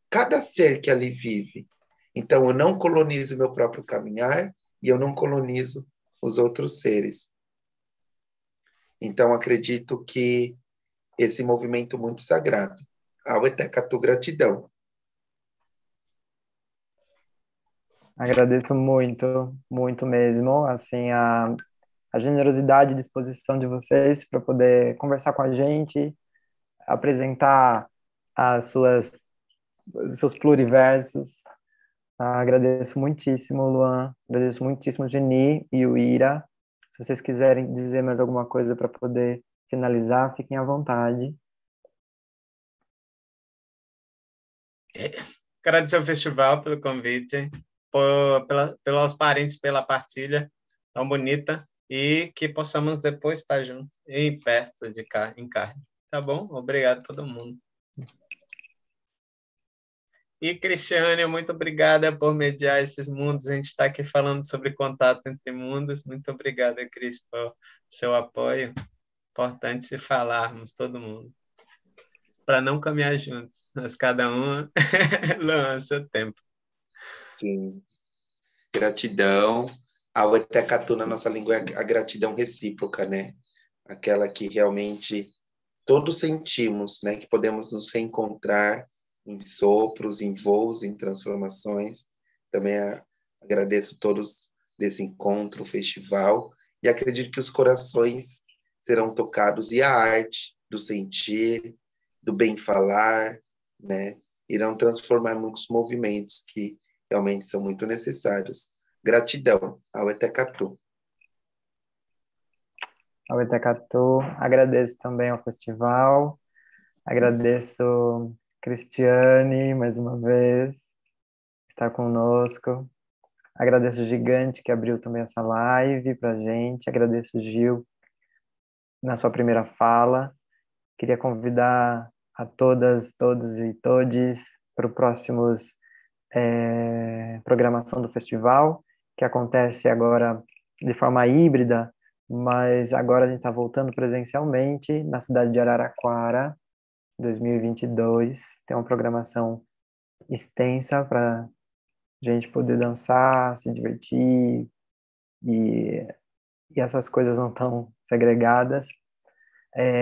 cada ser que ali vive. Então, eu não colonizo meu próprio caminhar e eu não colonizo os outros seres. Então, acredito que esse movimento muito sagrado. Auetekatu, gratidão. Agradeço muito, muito mesmo, assim, a generosidade e disposição de vocês para poder conversar com a gente, apresentar as seus pluriversos, Agradeço muitíssimo, Luan. Agradeço muitíssimo, Geni e o Ira. Se vocês quiserem dizer mais alguma coisa para poder finalizar, fiquem à vontade. Agradecer ao festival pelo convite, pelos parentes, pela partilha tão bonita, e que possamos depois estar juntos e perto de cá, em carne. Tá bom? Obrigado a todo mundo. E, Cristiane, muito obrigada por mediar esses mundos. A gente está aqui falando sobre contato entre mundos. Muito obrigada, Cris, por seu apoio. Importante se falarmos, todo mundo, para não caminhar juntos, mas cada um lança seu tempo. Sim. Gratidão. A Uetekatu, na nossa língua, é a gratidão recíproca, né? Aquela que realmente todos sentimos, né? Que podemos nos reencontrar em sopros, em voos, em transformações. Também agradeço todos desse encontro, festival, e acredito que os corações serão tocados, e a arte do sentir, do bem falar, né? Irão transformar muitos movimentos que realmente são muito necessários. Gratidão ao Etekatu. Ao Etekatu, agradeço também ao festival, agradeço Cristiane mais uma vez, estar conosco, agradeço o Gigante que abriu também essa live pra gente, agradeço o Gil na sua primeira fala, queria convidar a todas, todos e todes para o próximos programação do festival, que acontece agora de forma híbrida, mas agora a gente está voltando presencialmente na cidade de Araraquara, 2022. Tem uma programação extensa para a gente poder dançar, se divertir, e essas coisas não estão segregadas.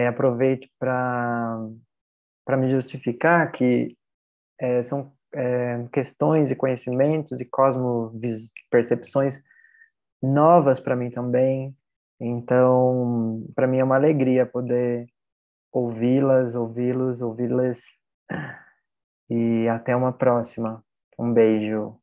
Aproveito para me justificar que são questões e conhecimentos e cosmopercepções novas para mim também. Então, para mim é uma alegria poder ouvi-las, ouvi-los, ouvi-las. E até uma próxima. Um beijo.